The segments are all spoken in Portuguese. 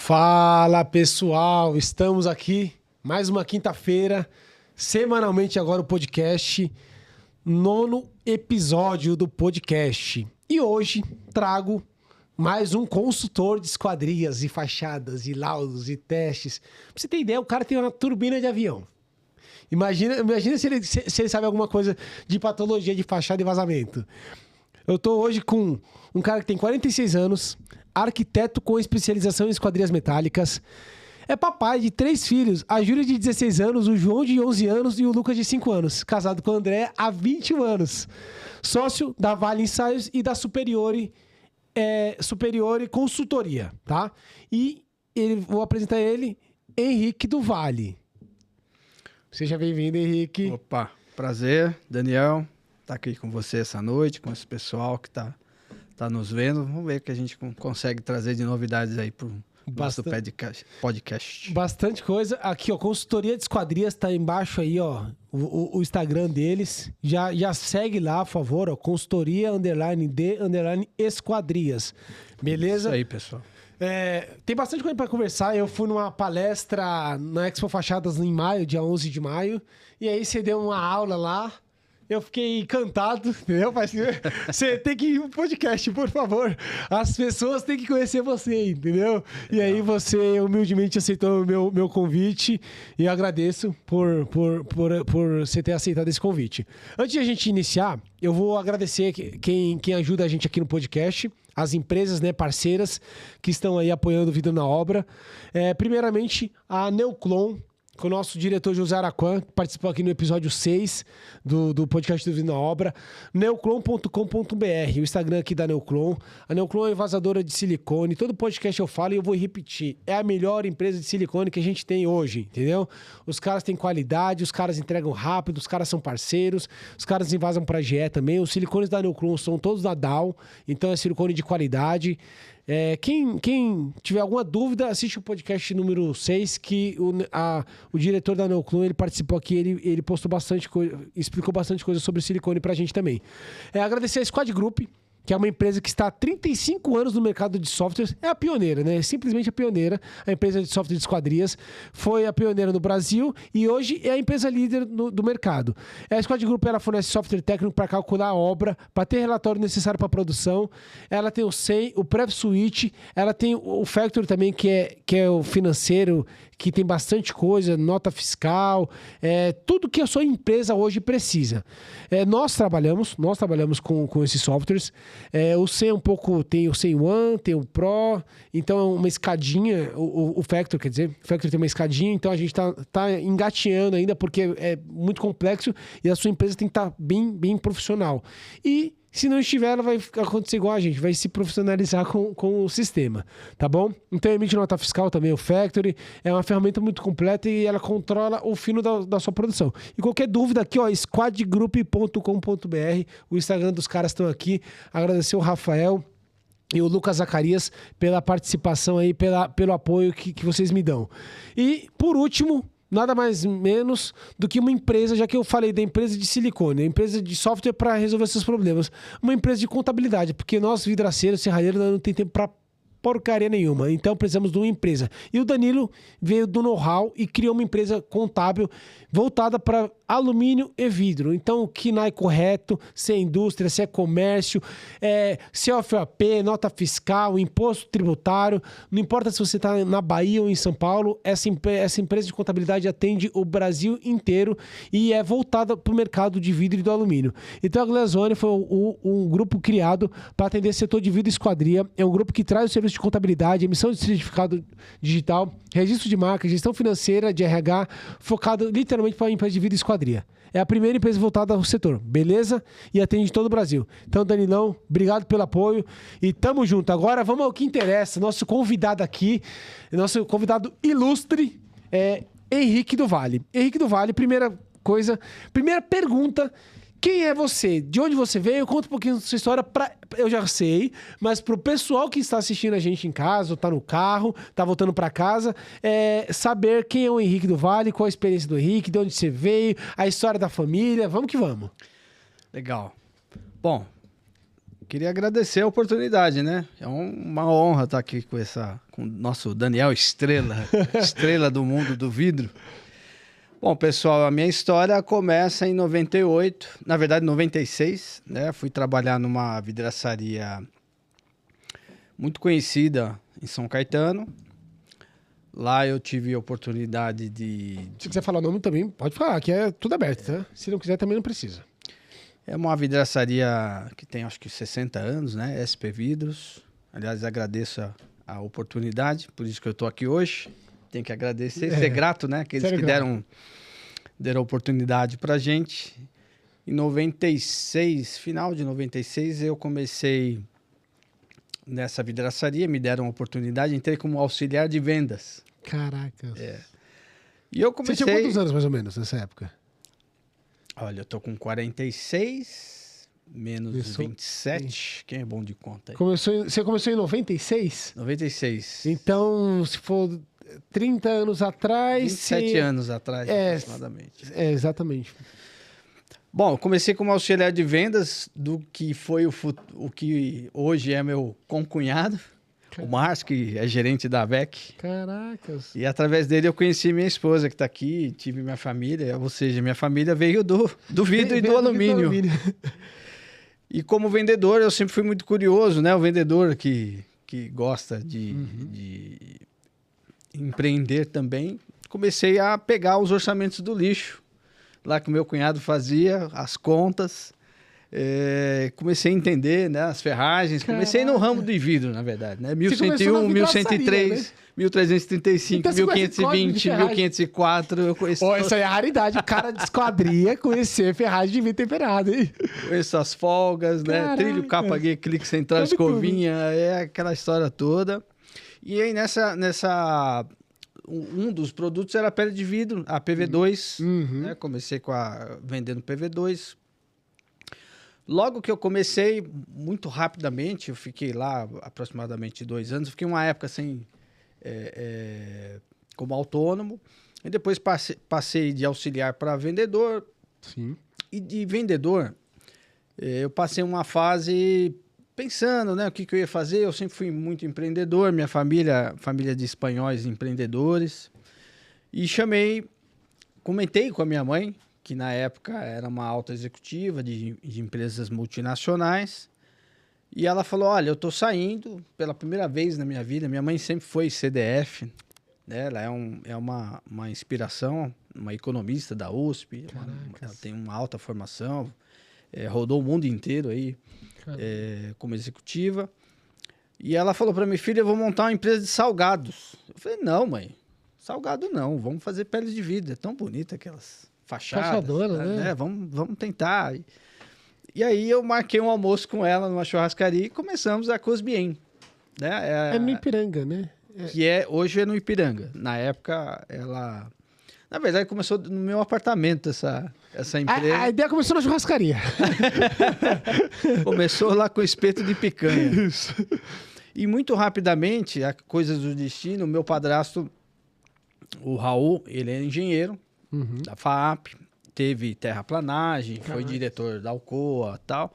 Fala pessoal, estamos aqui mais uma quinta-feira, semanalmente agora o podcast, 9º episódio do podcast. E hoje trago mais um consultor de esquadrias e fachadas e laudos e testes. Pra você ter ideia, o cara tem uma turbina de avião. Imagina se ele sabe alguma coisa de patologia de fachada e vazamento. Eu tô hoje com um cara que tem 46 anos, arquiteto com especialização em esquadrias metálicas, é papai de 3 filhos, a Júlia de 16 anos, o João de 11 anos e o Lucas de 5 anos, casado com a André há 21 anos, sócio da Vale Ensaios e da Superiore Consultoria, tá? E vou apresentar ele, Henrique do Vale. Seja bem-vindo, Henrique. Opa, prazer, Daniel, estar aqui com você essa noite, com esse pessoal que tá nos vendo. Vamos ver o que a gente consegue trazer de novidades aí pro nosso podcast. Bastante coisa. Aqui, ó, Consultoria de Esquadrias tá embaixo aí, ó, o Instagram deles. Já segue lá, por favor, ó, consultoria_de_esquadrias. Beleza? Isso aí, pessoal. Tem bastante coisa para conversar. Eu fui numa palestra na Expo Fachadas em maio, dia 11 de maio. E aí você deu uma aula lá. Eu fiquei encantado, entendeu? Você tem que ir no podcast, por favor. As pessoas têm que conhecer você, entendeu? E aí você humildemente aceitou o meu convite. E eu agradeço por você ter aceitado esse convite. Antes de a gente iniciar, eu vou agradecer quem ajuda a gente aqui no podcast. As empresas, né, parceiras que estão aí apoiando o Vidro na Obra. Primeiramente, a Neoclon, com o nosso diretor José Araquan, que participou aqui no episódio 6 do podcast do Vidro na Obra. Neoclon.com.br, o Instagram aqui da Neoclon. A Neoclon é envasadora de silicone. Todo podcast eu falo e eu vou repetir. É a melhor empresa de silicone que a gente tem hoje, entendeu? Os caras têm qualidade, os caras entregam rápido, os caras são parceiros, os caras invasam para a GE também. Os silicones da Neoclon são todos da Dow, então é silicone de qualidade. Quem tiver alguma dúvida, assiste o podcast número 6, que o diretor da Neoclon, ele participou aqui, ele postou bastante coisa, explicou bastante coisa sobre silicone pra gente também. Agradecer a Squad Group, que é uma empresa que está há 35 anos no mercado de softwares. É a pioneira, né? Simplesmente a pioneira. A empresa de software de esquadrias foi a pioneira no Brasil e hoje é a empresa líder do mercado. A Squad Group, ela fornece software técnico para calcular a obra, para ter relatório necessário para a produção. Ela tem o SEM, o Prev Suite, ela tem o Factory também, que é o financeiro, que tem bastante coisa, nota fiscal, tudo que a sua empresa hoje precisa. Nós trabalhamos com esses softwares. O SEM tem o SEM One, tem o Pro, então é uma escadinha, o Factory, quer dizer, o Factory tem uma escadinha, então a gente tá engatinhando ainda porque é muito complexo e a sua empresa tem que estar bem profissional. E se não estiver, ela vai acontecer igual a gente, vai se profissionalizar com o sistema, tá bom? Então emite nota fiscal também, o Factory, é uma ferramenta muito completa e ela controla o fino da sua produção. E qualquer dúvida aqui, ó, squadgroup.com.br, o Instagram dos caras estão aqui. Agradecer o Rafael e o Lucas Zacarias pela participação aí, pelo apoio que vocês me dão. E, por último, nada mais menos do que uma empresa, já que eu falei da empresa de silicone, a empresa de software para resolver seus problemas, uma empresa de contabilidade, porque nós, vidraceiros, serralheiros, não tem tempo para porcaria nenhuma, então precisamos de uma empresa. E o Danilo veio do know-how e criou uma empresa contábil voltada para alumínio e vidro. Então, o KNAI correto, se é indústria, se é comércio, se é OFAP, nota fiscal, imposto tributário, não importa se você está na Bahia ou em São Paulo, essa empresa de contabilidade atende o Brasil inteiro e é voltada para o mercado de vidro e do alumínio. Então, a Glazone foi um grupo criado para atender o setor de vidro e esquadria. É um grupo que traz o serviço de contabilidade, emissão de certificado digital, registro de marca, gestão financeira, de RH, focado literalmente para a empresa de vidro e esquadria. É a primeira empresa voltada ao setor, beleza? E atende todo o Brasil. Então, Danilão, obrigado pelo apoio e tamo junto. Agora vamos ao que interessa. Nosso convidado aqui, nosso convidado ilustre é Henrique do Vale. Henrique do Vale, primeira pergunta. Quem é você? De onde você veio? Conta um pouquinho da sua história. Eu já sei, mas pro pessoal que está assistindo a gente em casa, ou tá no carro, tá voltando para casa, saber quem é o Henrique do Vale, qual a experiência do Henrique, de onde você veio, a história da família. Vamos que vamos. Legal. Bom, Queria agradecer a oportunidade, né? É uma honra estar aqui com o nosso Daniel Estrela, estrela do mundo do vidro. Bom, pessoal, a minha história começa em 98, na verdade 96, né? Fui trabalhar numa vidraçaria muito conhecida em São Caetano. Lá eu tive a oportunidade de... Se quiser falar o nome também, pode falar, que é tudo aberto, tá? Se não quiser, também não precisa. É uma vidraçaria que tem, acho que 60 anos, né? SP Vidros. Aliás, agradeço a oportunidade, por isso que eu estou aqui hoje. Tenho que agradecer, ser grato, né? Aqueles que deram a oportunidade para a gente. Em 96, final de 96, eu comecei nessa vidraçaria, me deram a oportunidade, entrei como auxiliar de vendas. Caraca. E eu comecei... Você tinha quantos anos, mais ou menos, nessa época? Olha, eu tô com 46, menos Começou... 27. Quem é bom de conta aí? Você começou em 96? 96. Então, se for 30 anos atrás... 27 anos atrás, aproximadamente. Exatamente. Bom, eu comecei como auxiliar de vendas do que foi o que hoje é meu concunhado, o Márcio, que é gerente da AVEC. Caracas. E através dele eu conheci minha esposa, que está aqui, tive minha família, ou seja, minha família veio do vidro e do alumínio. E como vendedor, eu sempre fui muito curioso, né? O vendedor que gosta de empreender também. Comecei a pegar os orçamentos do lixo, lá que o meu cunhado fazia, as contas. Comecei a entender, né, as ferragens. Caraca. Comecei no ramo de vidro, na verdade, né? 1101, 1103, né? 1335, então, 1520, 1504. Eu conheço. Essa aí é a raridade. O cara de esquadria conhecer ferragem de vidro temperado, hein? Conheço as folgas, né? Trilho, capa, guia, clique central, escovinha, aquela história toda. E aí um dos produtos era a pele de vidro, a PV2. Né? Comecei vendendo PV2. Logo que eu comecei, muito rapidamente, eu fiquei lá aproximadamente 2 anos, fiquei uma época assim, como autônomo, e depois passei de auxiliar para vendedor. Sim. E de vendedor, eu passei uma fase pensando, né, o que eu ia fazer. Eu sempre fui muito empreendedor, minha família de espanhóis empreendedores, e comentei com a minha mãe, que na época era uma alta executiva de empresas multinacionais, e ela falou, olha, eu estou saindo pela primeira vez na minha vida. Minha mãe sempre foi CDF, né? Ela é uma inspiração, uma economista da USP, ela tem uma alta formação, rodou o mundo inteiro aí como executiva, e ela falou para minha filha, eu vou montar uma empresa de salgados. Eu falei, não, mãe, salgado não, vamos fazer pele de vidro, é tão bonita aquelas... Fachadora, né? Vamos tentar. E aí eu marquei um almoço com ela numa churrascaria e começamos a Cosbien. Né? É no Ipiranga, né? Hoje é no Ipiranga. Na época, ela... Na verdade, começou no meu apartamento essa empresa. A ideia começou na churrascaria. Começou lá com espeto de picanha. Isso. E muito rapidamente, coisas do destino, o meu padrasto, o Raul, ele é engenheiro. Da FAAP, teve terraplanagem, foi diretor da Alcoa e tal.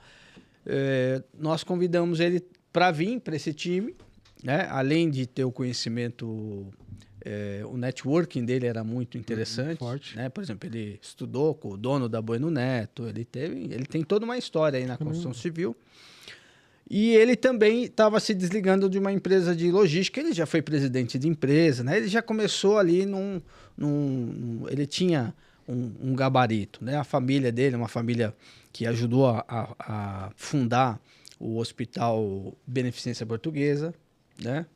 Nós convidamos ele para vir para esse time, né? Além de ter o conhecimento, o networking dele era muito interessante. Forte. Né? Por exemplo, ele estudou com o dono da Bueno Neto, ele tem toda uma história aí na construção civil. E ele também estava se desligando de uma empresa de logística. Ele já foi presidente de empresa, né? Ele já começou ali ele tinha um gabarito, né? A família dele, uma família que ajudou a fundar o Hospital Beneficência Portuguesa, né?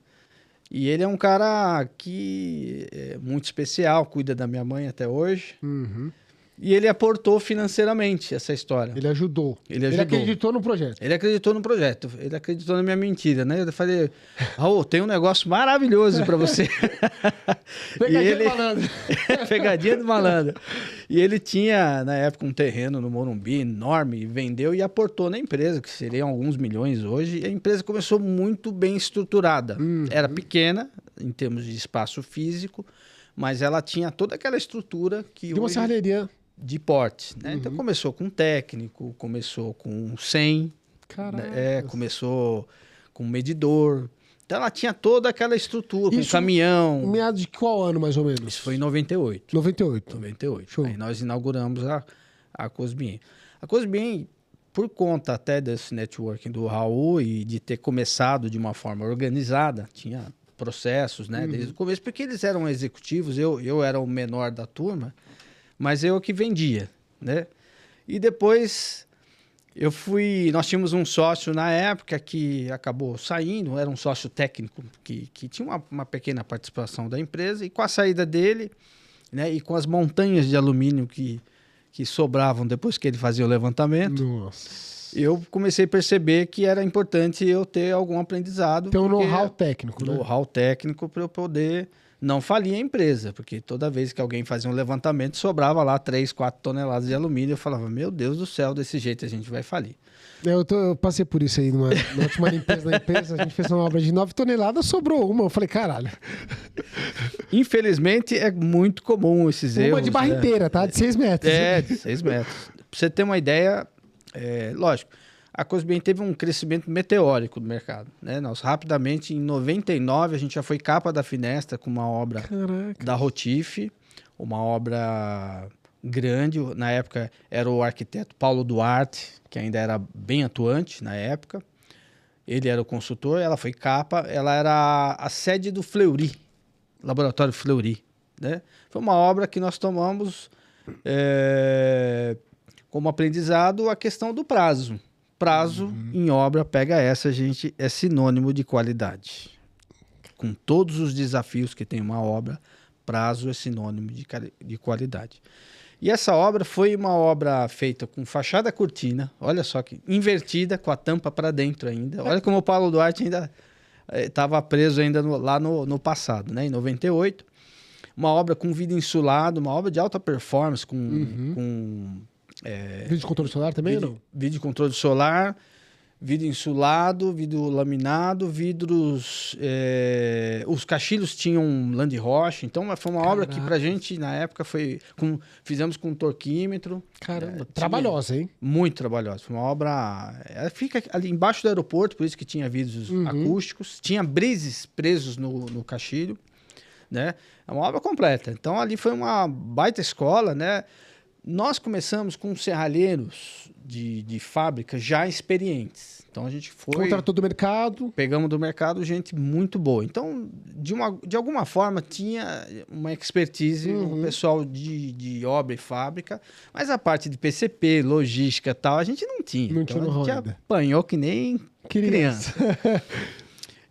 E ele é um cara que é muito especial, cuida da minha mãe até hoje. E ele aportou financeiramente essa história. Ele ajudou. Ele acreditou no projeto. Ele acreditou no projeto. Ele acreditou na minha mentira, né? Eu falei, Raul, tem um negócio maravilhoso para você. Pegadinha do malandro. Pegadinha do malandro. E ele tinha, na época, um terreno no Morumbi enorme, vendeu e aportou na empresa, que seriam alguns milhões hoje. E a empresa começou muito bem estruturada. Era pequena, em termos de espaço físico, mas ela tinha toda aquela estrutura que de uma serralheria de porte, né? Então começou com um técnico, começou com 100, Caraca. Começou com medidor. Então ela tinha toda aquela estrutura, com caminhão. Meados de qual ano, mais ou menos? Isso foi em 98. 98. Show. Aí nós inauguramos a Cosbien. A Cosbien, por conta até desse networking do Raul e de ter começado de uma forma organizada, tinha processos, né, desde o começo, porque eles eram executivos, eu era o menor da turma, mas eu que vendia, né? E depois nós tínhamos um sócio na época que acabou saindo, era um sócio técnico que tinha uma pequena participação da empresa, e com a saída dele, né, e com as montanhas de alumínio que sobravam depois que ele fazia o levantamento, eu comecei a perceber que era importante eu ter algum aprendizado. Ter um know-how técnico, né? Know-how técnico para eu poder não falir a empresa, porque toda vez que alguém fazia um levantamento, sobrava lá 3, 4 toneladas de alumínio. Eu falava, meu Deus do céu, desse jeito a gente vai falir. Eu passei por isso aí na última limpeza da empresa. A gente fez uma obra de 9 toneladas, sobrou uma. Eu falei, caralho. Infelizmente, é muito comum esses erros. Uma de barra inteira, tá? De 6 metros. De 6 metros. Pra você ter uma ideia, lógico, a Cosbien teve um crescimento meteórico do mercado, né? Nós rapidamente, em 99, a gente já foi capa da Finestra com uma obra da Rotif, uma obra grande. Na época era o arquiteto Paulo Duarte, que ainda era bem atuante na época. Ele era o consultor, ela foi capa, ela era a sede do Fleury, Laboratório Fleury, né? Foi uma obra que nós tomamos como aprendizado a questão do prazo. Prazo em obra, pega essa, gente, é sinônimo de qualidade. Com todos os desafios que tem uma obra, prazo é sinônimo de qualidade. E essa obra foi uma obra feita com fachada cortina, olha só que invertida, com a tampa para dentro ainda. Olha como o Paulo Duarte ainda estava preso ainda lá no passado, né? Em 98. Uma obra com vidro insulado, uma obra de alta performance, com vídeo de controle solar também ou não? Vídeo de controle solar, vidro insulado, vidro laminado, vidros... os caixilhos tinham lã de rocha, então foi uma obra que pra gente, na época, fizemos com torquímetro. Caramba, trabalhosa, hein? Muito trabalhosa. Foi uma obra... Ela fica ali embaixo do aeroporto, por isso que tinha vidros acústicos, tinha brises presos no caixilho, né? É uma obra completa. Então, ali foi uma baita escola, né? Nós começamos com serralheiros de fábrica já experientes. Então a gente foi... Contratou do mercado. Pegamos do mercado gente muito boa. Então, de alguma forma, tinha uma expertise no pessoal de obra e fábrica, mas a parte de PCP, logística e tal, a gente não tinha. Não então, tinha a gente apanhou que nem criança.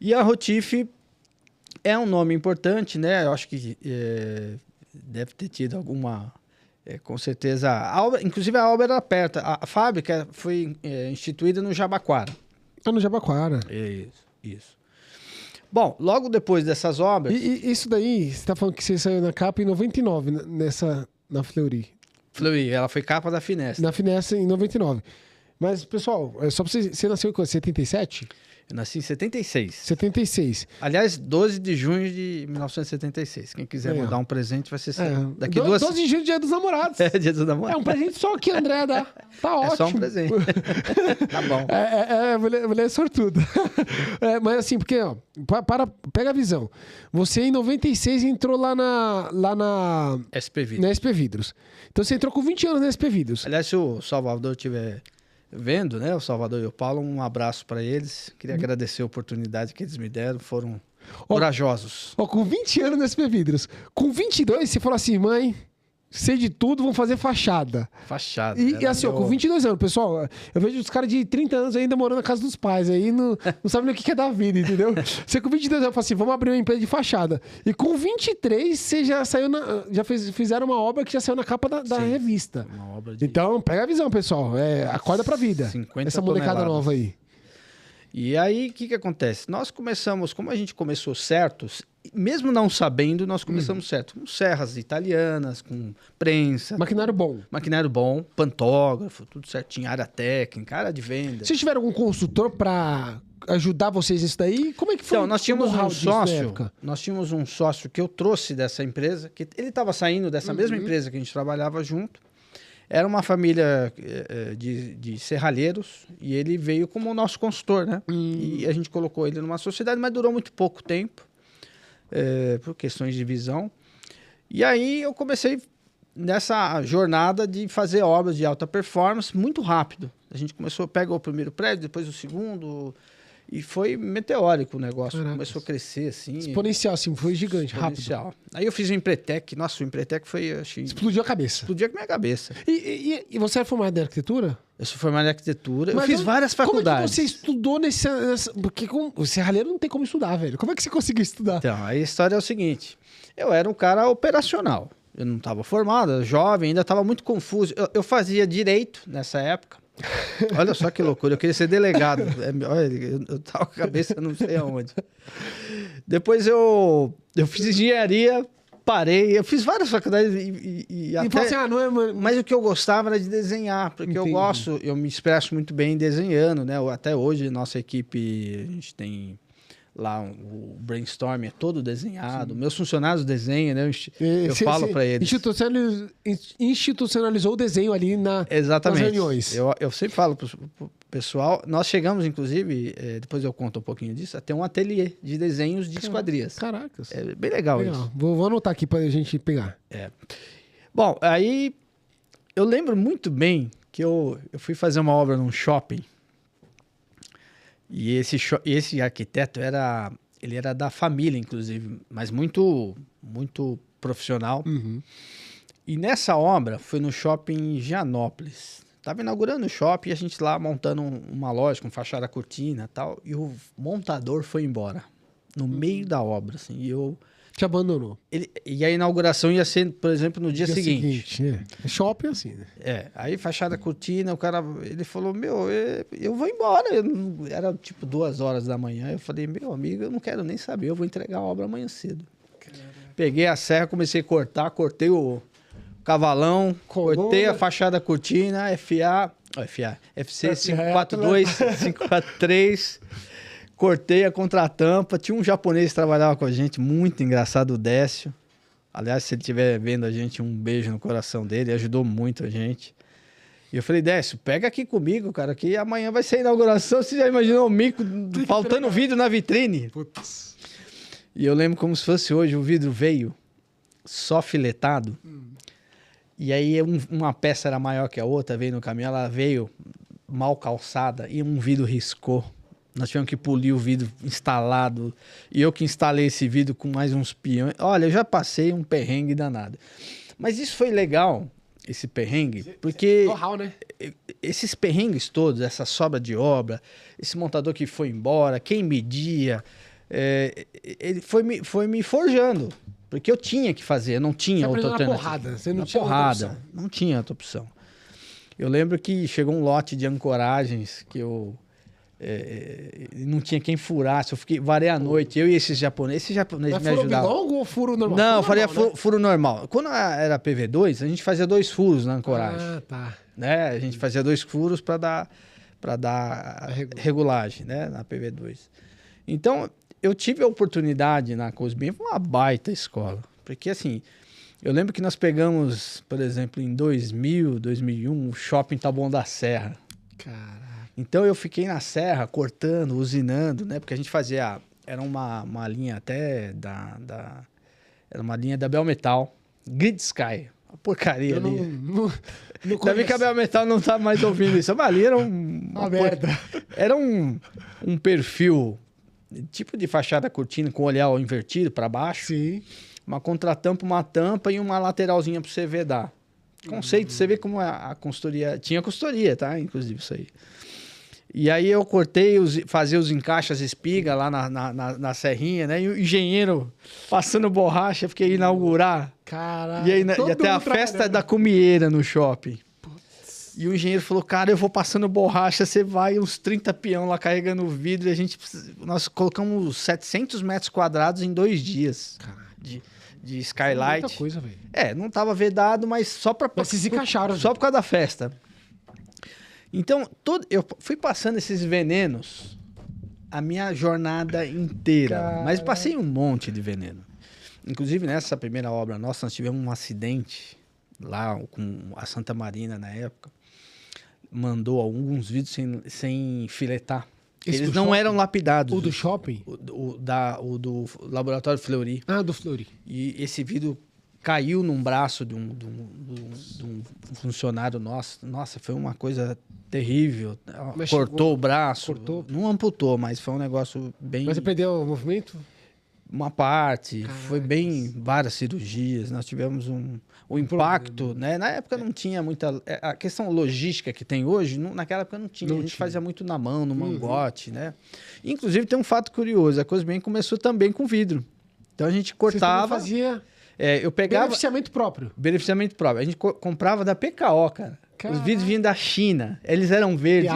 E a Rotif é um nome importante, né? Eu acho que deve ter tido alguma... com certeza. Inclusive, a obra era perto. A fábrica foi instituída no Jabaquara. No Jabaquara. Isso. Bom, logo depois dessas obras... E isso daí, você está falando que você saiu na capa em 99, na Fleury. Fleury, ela foi capa da Finestra. Na Finestra em 99. Mas, pessoal, só para você nasceu em 77? Eu nasci em 76. 76. Aliás, 12 de junho de 1976. Quem quiser mandar um presente vai ser daqui 12 de junho, dia dos namorados. Dia dos namorados. É um presente só que André dá. Tá ótimo. É só um presente. Tá bom. Mulher sortuda. Mas assim, porque, ó, pega a visão. Você em 96 entrou lá na SP Vidros. Na SP Vidros. Então você entrou com 20 anos na SP Vidros. Aliás, se o Salvador tiver vendo, né? O Salvador e o Paulo, um abraço para eles. Queria agradecer a oportunidade que eles me deram. Foram corajosos. Com 20 anos na SP Vidros. Com 22, você falou assim, mãe, sei de tudo, vão fazer fachada. Fachada. E assim, com 22 anos, pessoal, eu vejo os caras de 30 anos ainda morando na casa dos pais, aí não sabem nem o que é da vida, entendeu? Você com 22 anos, eu falo assim, vamos abrir uma empresa de fachada. E com 23, você já saiu fizeram uma obra que já saiu na capa da revista. Uma obra de... Então, pega a visão, pessoal. Acorda pra vida. 50 essa molecada toneladas. nova aí. E aí, o que acontece? Nós começamos, como a gente começou certos, mesmo não sabendo, nós começamos certo. Com serras italianas, com prensa. Maquinário bom. Maquinário bom, pantógrafo, tudo certinho, área técnica, área de venda. Vocês tiveram algum consultor para ajudar vocês nisso daí? Como é que foi? Então, nós tínhamos um sócio que eu trouxe dessa empresa, que ele estava saindo dessa mesma empresa que a gente trabalhava junto. Era uma família de serralheiros e ele veio como o nosso consultor, né? E a gente colocou ele numa sociedade, mas durou muito pouco tempo, por questões de visão. E aí eu comecei nessa jornada de fazer obras de alta performance muito rápido. A gente pegou o primeiro prédio, depois o segundo, e foi meteórico o negócio. Caraca. Começou a crescer assim. Exponencial, assim, foi gigante, Exponencial. rápido. Aí eu fiz o Empretec. Nossa, o Empretec foi, achei... Explodiu a cabeça. Explodiu a minha cabeça. E você é formado em arquitetura? Eu sou formado em arquitetura. Mas eu fiz várias faculdades. Como é que você estudou porque o serralheiro não tem como estudar, velho. Como é que você conseguiu estudar? Então, a história é o seguinte. Eu era um cara operacional. Eu não estava formado, era jovem, ainda estava muito confuso. Eu fazia direito nessa época. Olha só que loucura, eu queria ser delegado. Olha, eu tava com a cabeça não sei aonde. Depois eu fiz engenharia, parei. Eu fiz várias faculdades e até... assim, não é... Mas o que eu gostava era de desenhar, porque eu me expresso muito bem desenhando, né? Até hoje, nossa equipe, a gente tem... Lá o brainstorm é todo desenhado. Sim. Meus funcionários desenham, né? Eu falo para eles. Institucionalizou o desenho ali nas reuniões. Eu sempre falo pro pessoal. Nós chegamos, inclusive, depois eu conto um pouquinho disso, a ter um ateliê de desenhos de esquadrias. Caracas. É bem legal isso. Vou anotar aqui pra gente pegar. Bom, aí eu lembro muito bem que eu fui fazer uma obra num shopping. E esse arquiteto ele era da família, inclusive, mas muito, muito profissional. Uhum. E nessa obra foi no shopping Gianópolis. Estava inaugurando o shopping e a gente lá montando uma loja com fachada cortina e tal. E o montador foi embora no meio da obra, assim. E eu... Te abandonou. E a inauguração ia ser, por exemplo, no dia seguinte. Shopping assim, né? Aí fachada cortina, o cara, ele falou, eu vou embora. Era tipo 2 horas da manhã. Eu falei, meu amigo, eu não quero nem saber, eu vou entregar a obra amanhã cedo. Caramba. Peguei a serra, comecei a cortar, cortei o cavalão, cortei a fachada cortina, FC 542, 543... Cortei a contratampa, tinha um japonês que trabalhava com a gente, muito engraçado, o Décio. Aliás, se ele estiver vendo a gente, um beijo no coração dele, ajudou muito a gente. E eu falei, Décio, pega aqui comigo, cara, que amanhã vai ser a inauguração, você já imaginou o mico faltando vidro na vitrine? Putz. E eu lembro como se fosse hoje, o vidro veio só filetado, e aí uma peça era maior que a outra, veio no caminhão, ela veio mal calçada e um vidro riscou. Nós tivemos que polir o vidro instalado. E eu que instalei esse vidro com mais uns peões. Olha, eu já passei um perrengue danado. Mas isso foi legal, esse perrengue, porque né? esses perrengues todos, essa sobra de obra, esse montador que foi embora, quem media, ele foi me forjando. Porque eu tinha que fazer, eu não tinha outra alternativa. Você não tinha outra opção. Não tinha outra opção. Eu lembro que chegou um lote de ancoragens que eu... não tinha quem furasse, eu varei a noite, eu e esses japoneses me ajudavam. Furo bilongo ou furo normal? Não, eu faria furo normal. Quando era PV2, a gente fazia 2 furos na ancoragem. Ah, tá. Né? A gente fazia 2 furos para dar regulagem, né? Na PV2. Então, eu tive a oportunidade na Cosbin, foi uma baita escola. Porque, assim, eu lembro que nós pegamos, por exemplo, em 2000, 2001, o Shopping Taboão da Serra. Caraca. Então eu fiquei na serra, cortando, usinando, né? Porque a gente fazia... Era uma linha até era uma linha da Belmetal. Grid Sky. Uma porcaria ali. Ainda bem que a Belmetal não tá mais ouvindo isso. Mas ali era uma merda. Era um perfil, tipo de fachada cortina com olhar invertido para baixo. Sim. Uma contratampa, uma tampa e uma lateralzinha para você vedar. Conceito, você vê como a consultoria... Tinha consultoria, tá? Inclusive isso aí. E aí eu cortei, fazia os encaixes, as espigas lá na serrinha, né? E o engenheiro passando borracha, fiquei inaugurar. Caralho. E aí ia ter a festa da comieira no shopping. Putz. E o engenheiro falou, cara, eu vou passando borracha, você vai uns 30 peão lá carregando o vidro. E nós colocamos 700 metros quadrados em 2 dias. De skylight. Muita coisa, velho. Não tava vedado, mas só pra... Mas vocês encaixaram. Só por causa da festa. Então, eu fui passando esses venenos a minha jornada inteira. Caramba. Mas passei um monte de veneno. Inclusive, nessa primeira obra nossa, nós tivemos um acidente lá com a Santa Marina na época, mandou alguns vidros sem filetar. Eles não shopping? Eram lapidados. O do shopping? O do Laboratório Fleury. Ah, do Fleury. E esse vidro caiu num braço de um funcionário nosso. Nossa, foi uma coisa terrível. Mas cortou o braço. Cortou? Não amputou, mas foi um negócio bem... Mas você perdeu o movimento? Uma parte. Caraca. Foi bem... Várias cirurgias. Nós tivemos o impacto, né? Na época não tinha muita... A questão logística que tem hoje, naquela época não tinha. A gente fazia muito na mão, no mangote, né? Inclusive tem um fato curioso. A Cosben começou também com vidro. Então a gente cortava... Você fazia... eu pegava... Beneficiamento próprio. Beneficiamento próprio. A gente comprava da PKO, cara. Caraca. Os vidros vinham da China. Eles eram verdes.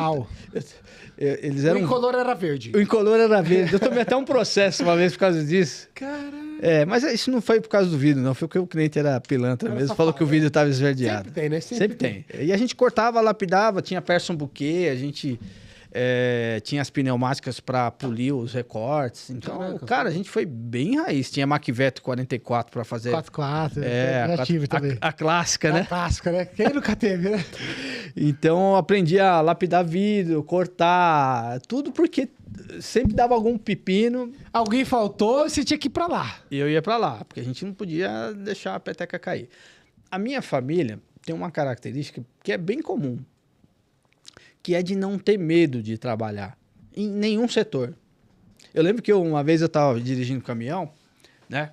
Eles eram... O incolor era verde. O incolor era verde. Eu tomei até um processo uma vez por causa disso. Caramba. Mas isso não foi por causa do vidro, não. Foi porque o cliente era pilantra mesmo. Falou que o vidro estava esverdeado. Sempre tem, né? Sempre tem. E a gente cortava, lapidava, tinha Person Bouquet, a gente... tinha as pneumáticas para polir os recortes. Então, caraca, cara, a gente foi bem raiz. Tinha Macveto 44 para fazer... 44, também. A clássica, né? A clássica, né? Quem nunca teve, né? Então, eu aprendi a lapidar vidro, cortar, tudo porque sempre dava algum pepino. Alguém faltou, você tinha que ir para lá. E eu ia para lá, porque a gente não podia deixar a peteca cair. A minha família tem uma característica que é bem comum, que é de não ter medo de trabalhar em nenhum setor. Eu lembro que uma vez eu estava dirigindo um caminhão, né,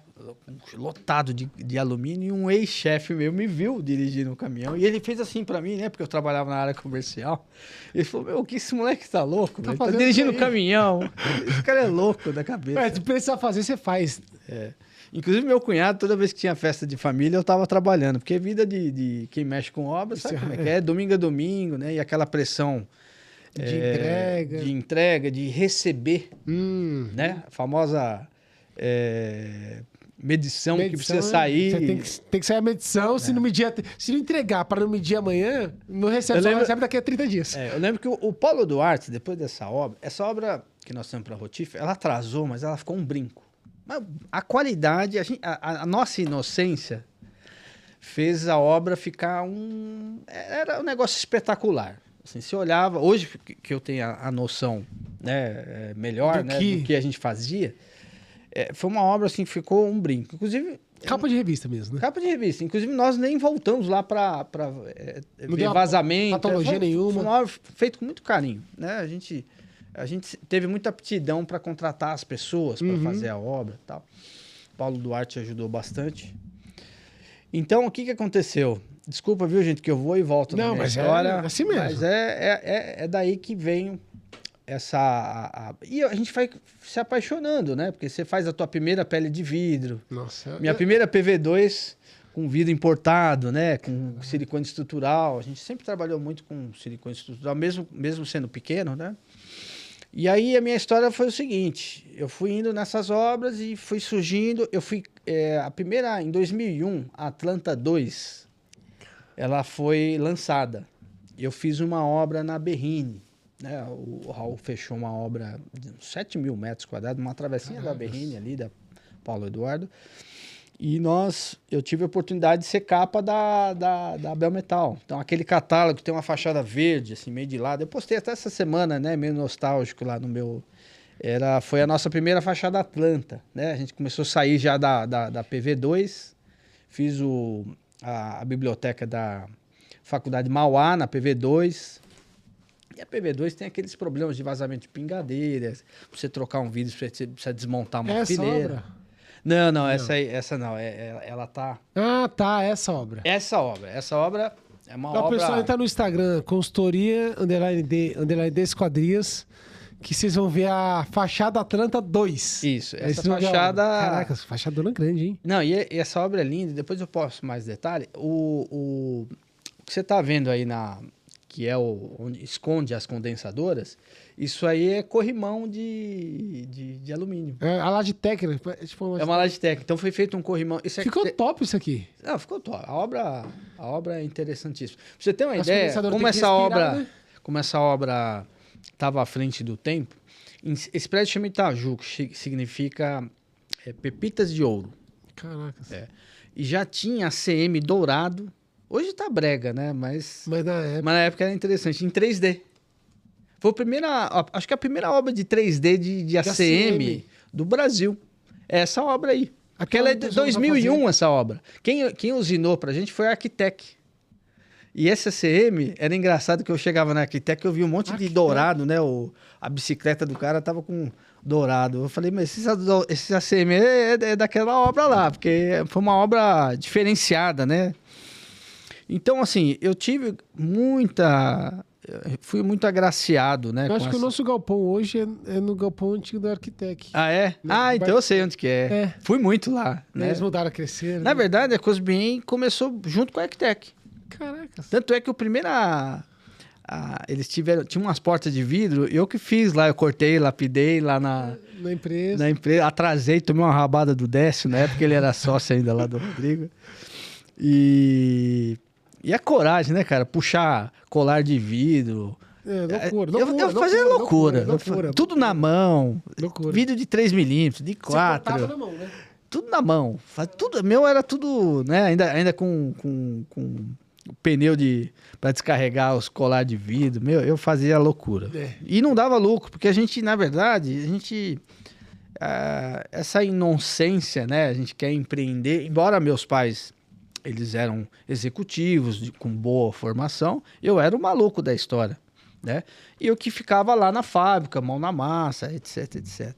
lotado de alumínio, e um ex-chefe meu me viu dirigindo um caminhão, e ele fez assim para mim, né, porque eu trabalhava na área comercial. Ele falou, meu, que esse moleque tá louco, tá dirigindo um caminhão. Esse cara é louco da cabeça. Mas se precisar fazer, você faz. Inclusive, meu cunhado, toda vez que tinha festa de família, eu estava trabalhando. Porque vida de quem mexe com obra, sabe como é que é? Domingo a domingo, né? E aquela pressão de entrega, de receber, né? A famosa medição que precisa sair. Você tem que sair a medição. Se não entregar para não medir amanhã, não recebe, recebe daqui a 30 dias. Eu lembro que o Paulo Duarte, depois dessa obra, essa obra que nós temos para a Rotif, ela atrasou, mas ela ficou um brinco. A qualidade, a nossa inocência fez a obra ficar era um negócio espetacular. Assim, se olhava, hoje que eu tenho a noção, né, melhor do que a gente fazia, foi uma obra assim que ficou um brinco. Inclusive... Capa de revista mesmo, né? Capa de revista. Inclusive, nós nem voltamos lá para ver vazamento. Patologia nenhuma. Foi uma obra feita com muito carinho, né? A gente teve muita aptidão para contratar as pessoas para fazer a obra e tal. Paulo Duarte ajudou bastante. Então, o que aconteceu? Desculpa, viu, gente, que eu vou e volto na minha história. É assim mesmo. Mas é daí que vem essa... E a gente vai se apaixonando, né? Porque você faz a tua primeira pele de vidro. Nossa. Minha primeira PV2 com vidro importado, né? Com silicone estrutural. A gente sempre trabalhou muito com silicone estrutural, mesmo sendo pequeno, né? E aí a minha história foi o seguinte, eu fui indo nessas obras e fui surgindo, a primeira, em 2001, a Atlanta 2, ela foi lançada. Eu fiz uma obra na Berrine, né? O Raul fechou uma obra de 7 mil metros quadrados, uma travessinha da Berrine ali, da Paulo Eduardo. E eu tive a oportunidade de ser capa da Belmetal. Então, aquele catálogo que tem uma fachada verde, assim, meio de lado. Eu postei até essa semana, né? Meio nostálgico lá no meu... Foi a nossa primeira fachada Atlanta, né? A gente começou a sair já da PV2. Fiz a biblioteca da Faculdade Mauá na PV2. E a PV2 tem aqueles problemas de vazamento de pingadeiras. Pra você trocar um vidro, você precisa desmontar uma fileira. Não, essa não. Ela tá... Ah, tá, essa obra. Essa obra é uma obra... O pessoal entra no Instagram, consultoria, _D Esquadrias, que vocês vão ver a fachada Atlanta 2. Isso, essa fachada... Caraca, essa fachadona grande, hein? Não, e essa obra é linda, depois eu posto mais detalhe. O que você tá vendo aí que é onde esconde as condensadoras, isso aí é corrimão de alumínio. É a Laditec, né? É uma Laditec. Então foi feito um corrimão. Ficou top isso aqui. Não, ficou top. A obra é interessantíssima. Pra você ter uma ideia, como essa obra estava à frente do tempo, esse prédio chama Itaju, que significa pepitas de ouro. Caraca. E já tinha CM dourado Hoje tá brega, né? Mas na época era interessante. Em 3D. Foi a primeira... Acho que a primeira obra de 3D de ACM do Brasil. É essa obra aí. Aquela é de 2001, essa obra. Quem usinou pra gente foi a Arquitec. E essa ACM, era engraçado que eu chegava na Arquitec e eu vi um monte de dourado, né? A bicicleta do cara tava com dourado. Eu falei, mas esse ACM é daquela obra lá, porque foi uma obra diferenciada, né? Então, assim, eu tive fui muito agraciado, né? Eu acho que o nosso galpão hoje é no galpão antigo da Arquitec. Ah, é? Então eu sei onde que é. Fui muito lá. Né? Eles mudaram a crescer. Na verdade, a Cosbin começou junto com a Arquitec. Caraca. Tanto é que o primeiro... eles tinham umas portas de vidro, eu que fiz lá, eu cortei, lapidei lá na empresa. Atrasei, tomei uma rabada do Décio, na época ele era sócio ainda lá do Rodrigo. E a coragem, né, cara? Puxar colar de vidro. Eu fazia loucura. Tudo na mão. Loucura. Vidro de 3 milímetros, de 4. Você na mão, né? Tudo na mão. Meu era tudo, né? Ainda com pneu para descarregar os colares de vidro. Eu fazia loucura. E não dava lucro, porque a gente, na verdade, essa inocência, né? A gente quer empreender. Embora meus pais, eles eram executivos, com boa formação, eu era o maluco da história, né? E eu que ficava lá na fábrica, mão na massa, etc, etc.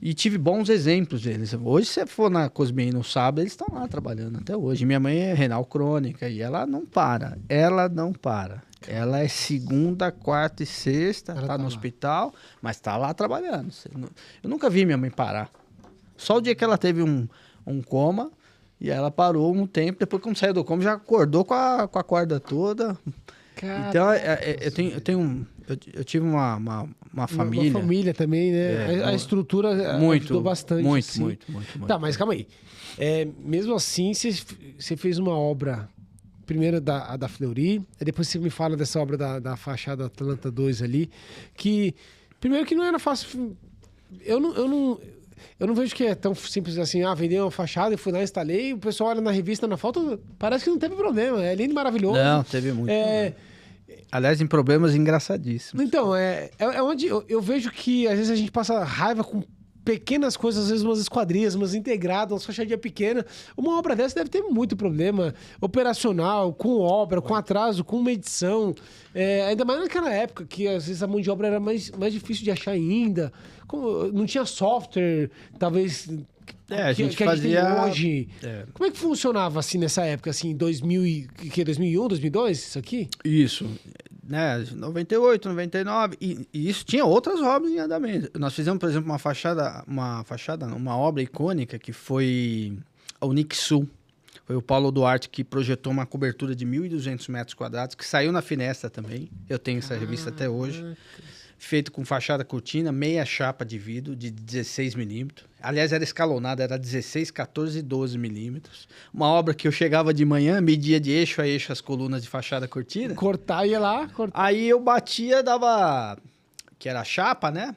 E tive bons exemplos deles. Hoje, se você for na Cosbin no sábado, eles estão lá trabalhando até hoje. Minha mãe é renal crônica e ela não para. Ela é segunda, quarta e sexta, ela tá no hospital, mas tá lá trabalhando. Eu nunca vi minha mãe parar. Só o dia que ela teve um coma, e ela parou um tempo, depois quando saiu do coma, já acordou com a corda toda. Caramba. Então, eu tive uma família. Uma família também, né? A estrutura ajudou bastante. Muito. Tá, mas calma aí. Mesmo assim, você fez uma obra, primeiro da Fleury, aí depois você me fala dessa obra da fachada Atlanta 2 ali, que, primeiro que não era fácil. Eu não vejo que é tão simples assim, vender uma fachada, eu fui lá, instalei, o pessoal olha na revista, na foto, parece que não teve problema, é lindo e maravilhoso. Não, teve muito. Aliás, em problemas engraçadíssimos. Então, é onde eu vejo que às vezes a gente passa raiva com pequenas coisas, às vezes umas esquadrias, umas integradas, umas fachadinhas pequenas. Uma obra dessa deve ter muito problema operacional, com obra, com atraso, com medição. Ainda mais naquela época, que às vezes a mão de obra era mais difícil de achar ainda. Não tinha software, talvez... a gente fazia hoje. Como é que funcionava assim nessa época, assim, 2001, 2002, isso aqui? Isso, né, 98, 99, e isso tinha outras obras em andamento. Nós fizemos, por exemplo, uma obra icônica que foi a Unixul. Foi o Paulo Duarte que projetou uma cobertura de 1.200 metros quadrados, que saiu na Finestra também. Eu tenho essa revista até hoje. Feito com fachada cortina, meia chapa de vidro de 16 milímetros. Aliás, era escalonada, era 16, 14 e 12 milímetros. Uma obra que eu chegava de manhã, media de eixo a eixo as colunas de fachada cortina. Ia lá. Aí eu batia, dava, que era a chapa, né?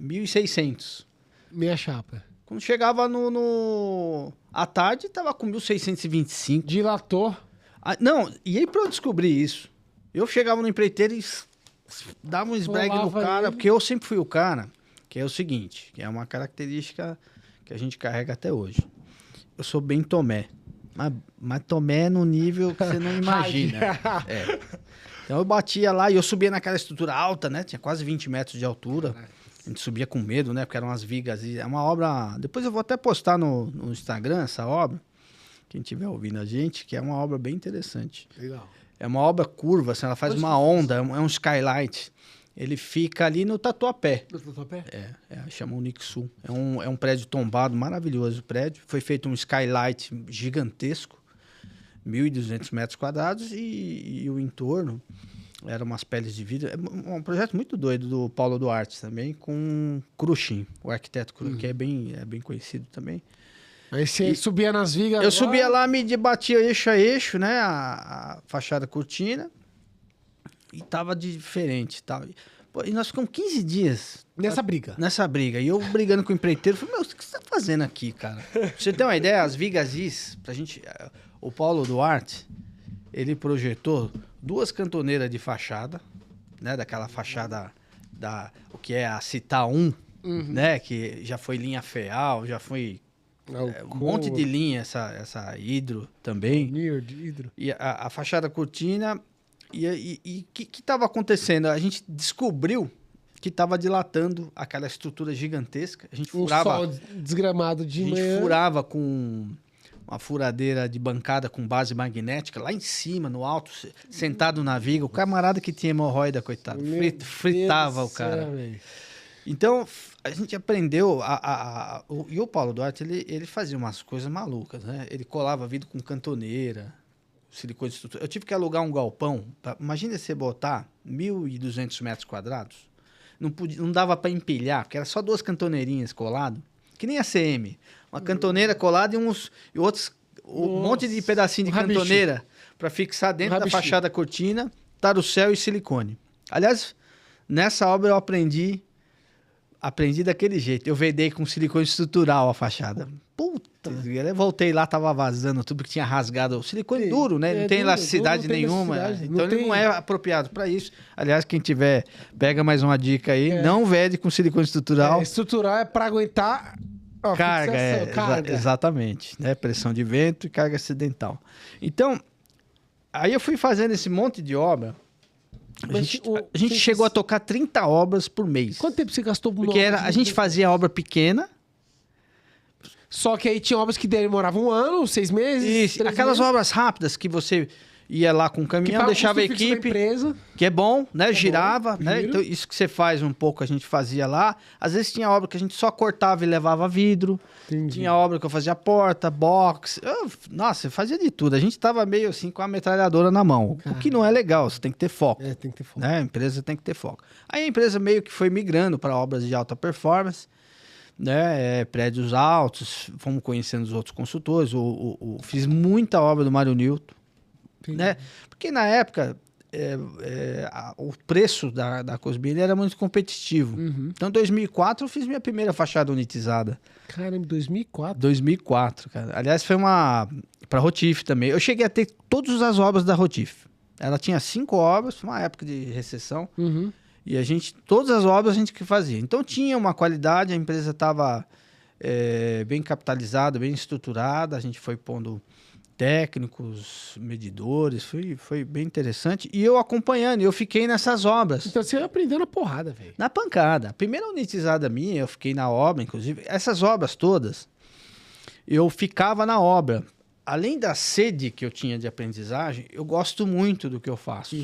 1.600. Meia chapa. Quando chegava à tarde, tava com 1.625. Dilatou. Não, e aí pra eu descobrir isso? Eu chegava no empreiteiro e dava um esbregue no cara, porque eu sempre fui o cara, que é o seguinte, que é uma característica que a gente carrega até hoje. Eu sou bem Tomé, mas Tomé no nível que você não imagina. Então eu batia lá e eu subia naquela estrutura alta, né? Tinha quase 20 metros de altura. A gente subia com medo, né? Porque eram umas vigas. É uma obra... Depois eu vou até postar no Instagram essa obra, quem estiver ouvindo a gente, que é uma obra bem interessante. Legal. É uma obra curva, assim, ela faz uma onda, é um skylight. Ele fica ali no Tatuapé. No Tatuapé? Chama Unixul. É um prédio tombado, maravilhoso o prédio. Foi feito um skylight gigantesco, 1.200 metros quadrados, e o entorno eram umas peles de vidro. É um projeto muito doido do Paulo Duarte também, com Cruxim, o arquiteto Cruxim, que é bem conhecido também. Aí você subia nas vigas. Eu subia lá, me batia eixo a eixo, né? A fachada cortina. E tava diferente. E nós ficamos 15 dias. Nessa briga. E eu brigando com o empreiteiro. Falei, o que você tá fazendo aqui, cara? Pra você ter uma ideia, as vigas pra gente... O Paulo Duarte, ele projetou 2 cantoneiras de fachada, né? Daquela fachada o que é a Citar 1, né? Que já foi linha FEAL, já foi um monte de linha, essa hidro também. Hidro. E a fachada cortina. E o que estava acontecendo? A gente descobriu que estava dilatando aquela estrutura gigantesca. A gente furava. Sol desgramado de manhã. A gente furava com uma furadeira de bancada com base magnética, lá em cima, no alto, sentado na viga. O camarada que tinha hemorroida, coitado, fritava o cara. Então, a gente aprendeu... E o Paulo Duarte, ele fazia umas coisas malucas, né? Ele colava vidro com cantoneira, silicone de estrutura. Eu tive que alugar um galpão. Imagina você botar 1.200 metros quadrados. Não dava para empilhar, porque era só 2 cantoneirinhas coladas, que nem a CM. Uma cantoneira colada e outros, um monte de pedacinho de cantoneira para fixar dentro da fachada cortina, tarucel e silicone. Aliás, nessa obra eu aprendi daquele jeito. Eu vedei com silicone estrutural a fachada. Puta, eu voltei lá, tava vazando tudo que tinha rasgado. O silicone duro, né? Não tem elasticidade nenhuma. Então ele não é apropriado para isso. Aliás, quem tiver, pega mais uma dica aí. Não vede com silicone estrutural. Estrutural é para aguentar carga. Exatamente. Né? Pressão de vento e carga acidental. Então, aí eu fui fazendo esse monte de obra. A gente chegou a tocar 30 obras por mês. Quanto tempo você gastou por Porque a gente fazia obra pequena. Só que aí tinha obras que demoravam 1 ano, 6 meses. Isso, aquelas obras rápidas que você ia lá com o caminhão, deixava a equipe, que é bom, né? Girava, né? Então, isso que você faz um pouco, a gente fazia lá. Às vezes tinha obra que a gente só cortava e levava vidro. Entendi. Tinha obra que eu fazia porta, box. Nossa, eu fazia de tudo. A gente tava meio assim com a metralhadora na mão. O que não é legal, você tem que ter foco. Tem que ter foco. Né? A empresa tem que ter foco. Aí a empresa meio que foi migrando para obras de alta performance, né? Prédios altos, fomos conhecendo os outros consultores. Fiz muita obra do Mário Newton. Né? Porque na época o preço da Cosmilha era muito competitivo. Então em 2004 eu fiz minha primeira fachada unitizada. Caramba, 2004? 2004, cara. Aliás, foi para Rotif também. Eu cheguei a ter todas as obras da Rotif. Ela tinha 5 obras, foi uma época de recessão. E todas as obras a gente que fazia. Então tinha uma qualidade, a empresa estava bem capitalizada, bem estruturada. A gente foi pondo técnicos, medidores, foi bem interessante. E eu acompanhando, eu fiquei nessas obras. Então você aprendeu na porrada, velho. Na pancada. A primeira unitizada minha, eu fiquei na obra, inclusive. Essas obras todas, eu ficava na obra. Além da sede que eu tinha de aprendizagem, eu gosto muito do que eu faço.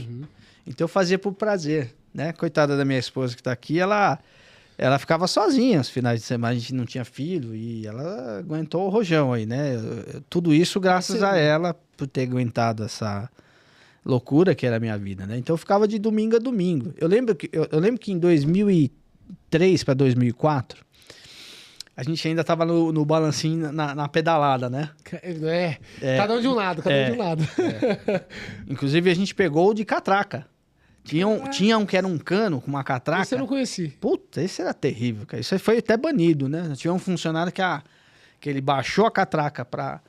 Então eu fazia por prazer, né? Coitada da minha esposa que está aqui, ela ficava sozinha nos finais de semana, a gente não tinha filho e ela aguentou o rojão aí, né? Tudo isso graças a ela por ter aguentado essa loucura que era a minha vida, né? Então eu ficava de domingo a domingo. Eu lembro que em 2003 para 2004, a gente ainda estava no balancinho, na pedalada, né? Cada um de um lado, Inclusive a gente pegou o de catraca. Tinha um que era um cano com uma catraca. Esse eu não conheci. Puta, esse era terrível, cara. Isso aí foi até banido, né? Tinha um funcionário que ele baixou a catraca pra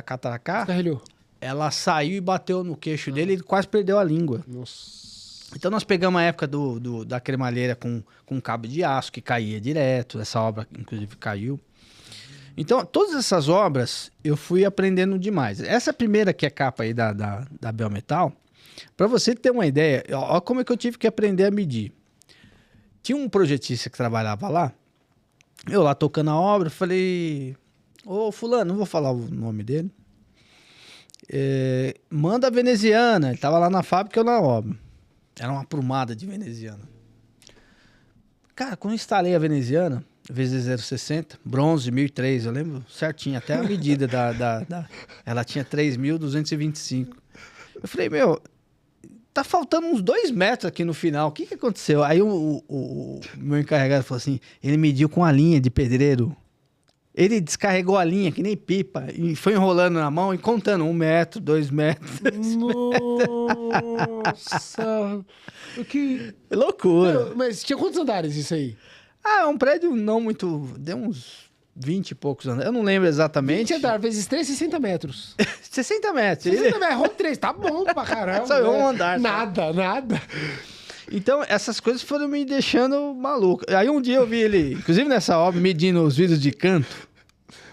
catracar. Descarrilhou. Ela saiu e bateu no queixo dele e ele quase perdeu a língua. Nossa. Então nós pegamos a época da cremalheira com cabo de aço que caía direto. Essa obra, inclusive, caiu. Então, todas essas obras eu fui aprendendo demais. Essa primeira que é capa aí da Belmetal, para você ter uma ideia, olha como é que eu tive que aprender a medir. Tinha um projetista que trabalhava lá, eu lá tocando a obra, falei, ô fulano, não vou falar o nome dele, manda a veneziana, ele tava lá na fábrica ou na obra. Era uma aprumada de veneziana. Cara, quando eu instalei a veneziana, vezes 0,60, bronze 1003, eu lembro certinho, até a medida ela tinha 3.225. Eu falei, tá faltando uns 2 metros aqui no final. O que aconteceu? Aí o meu encarregado falou assim, ele mediu com a linha de pedreiro. Ele descarregou a linha, que nem pipa, e foi enrolando na mão e contando 1 metro, 2 metros. Nossa! Que loucura. Mas tinha quantos andares isso aí? Um prédio não muito... Deu uns 20 e poucos anos. Eu não lembro exatamente. 20 andar vezes 3, 60 metros. 60 metros. 60 metros, errou 3, tá bom pra caramba. Só um andar. Nada. Então, essas coisas foram me deixando maluco. Aí um dia eu vi ele, inclusive nessa obra, medindo os vidros de canto,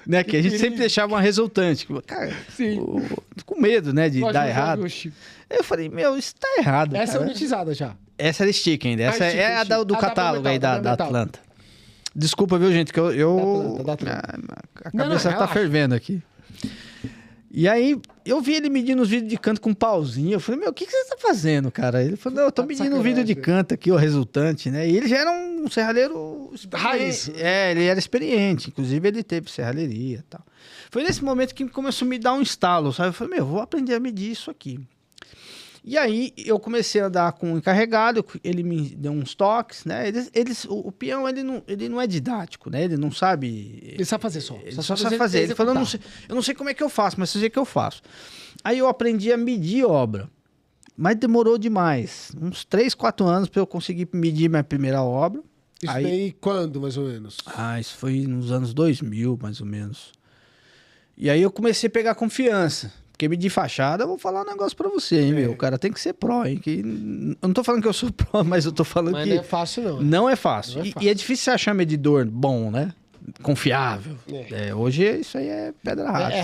né? Que a gente sempre deixava uma resultante. Cara, com medo, né? De dar errado. Eu falei, isso tá errado. Essa cara. é unitizada já. Essa era stick ainda. Essa é a do catálogo aí da Atlanta. Desculpa, viu, gente? Que eu Da Atlanta. A cabeça tá fervendo aqui. E aí, eu vi ele medindo os vidros de canto com um pauzinho. Eu falei, o que você tá fazendo, cara? Ele falou, eu tô medindo um vidro de canto aqui, o resultante, né? E ele já era um serralheiro raiz. Ele era experiente. Inclusive, ele teve serralheria e tal. Foi nesse momento que começou a me dar um estalo, sabe? Eu falei, vou aprender a medir isso aqui. E aí, eu comecei a andar com o encarregado, ele me deu uns toques, né? O peão, ele não é didático, né? Ele não sabe... Ele sabe fazer só. Ele só sabe fazer. Ele falou, eu não sei como é que eu faço, mas eu sei que eu faço. Aí eu aprendi a medir obra. Mas demorou demais. Uns 3, 4 anos para eu conseguir medir minha primeira obra. Isso aí quando, mais ou menos? Isso foi nos anos 2000, mais ou menos. E aí eu comecei a pegar confiança. Porque medir fachada, eu vou falar um negócio pra você, hein, meu? O cara tem que ser pró, hein? Eu não tô falando que eu sou pró, mas eu tô falando que... não é fácil, não. Não é fácil. E é difícil você achar medidor bom, né? Confiável. Hoje isso aí é pedra rasa.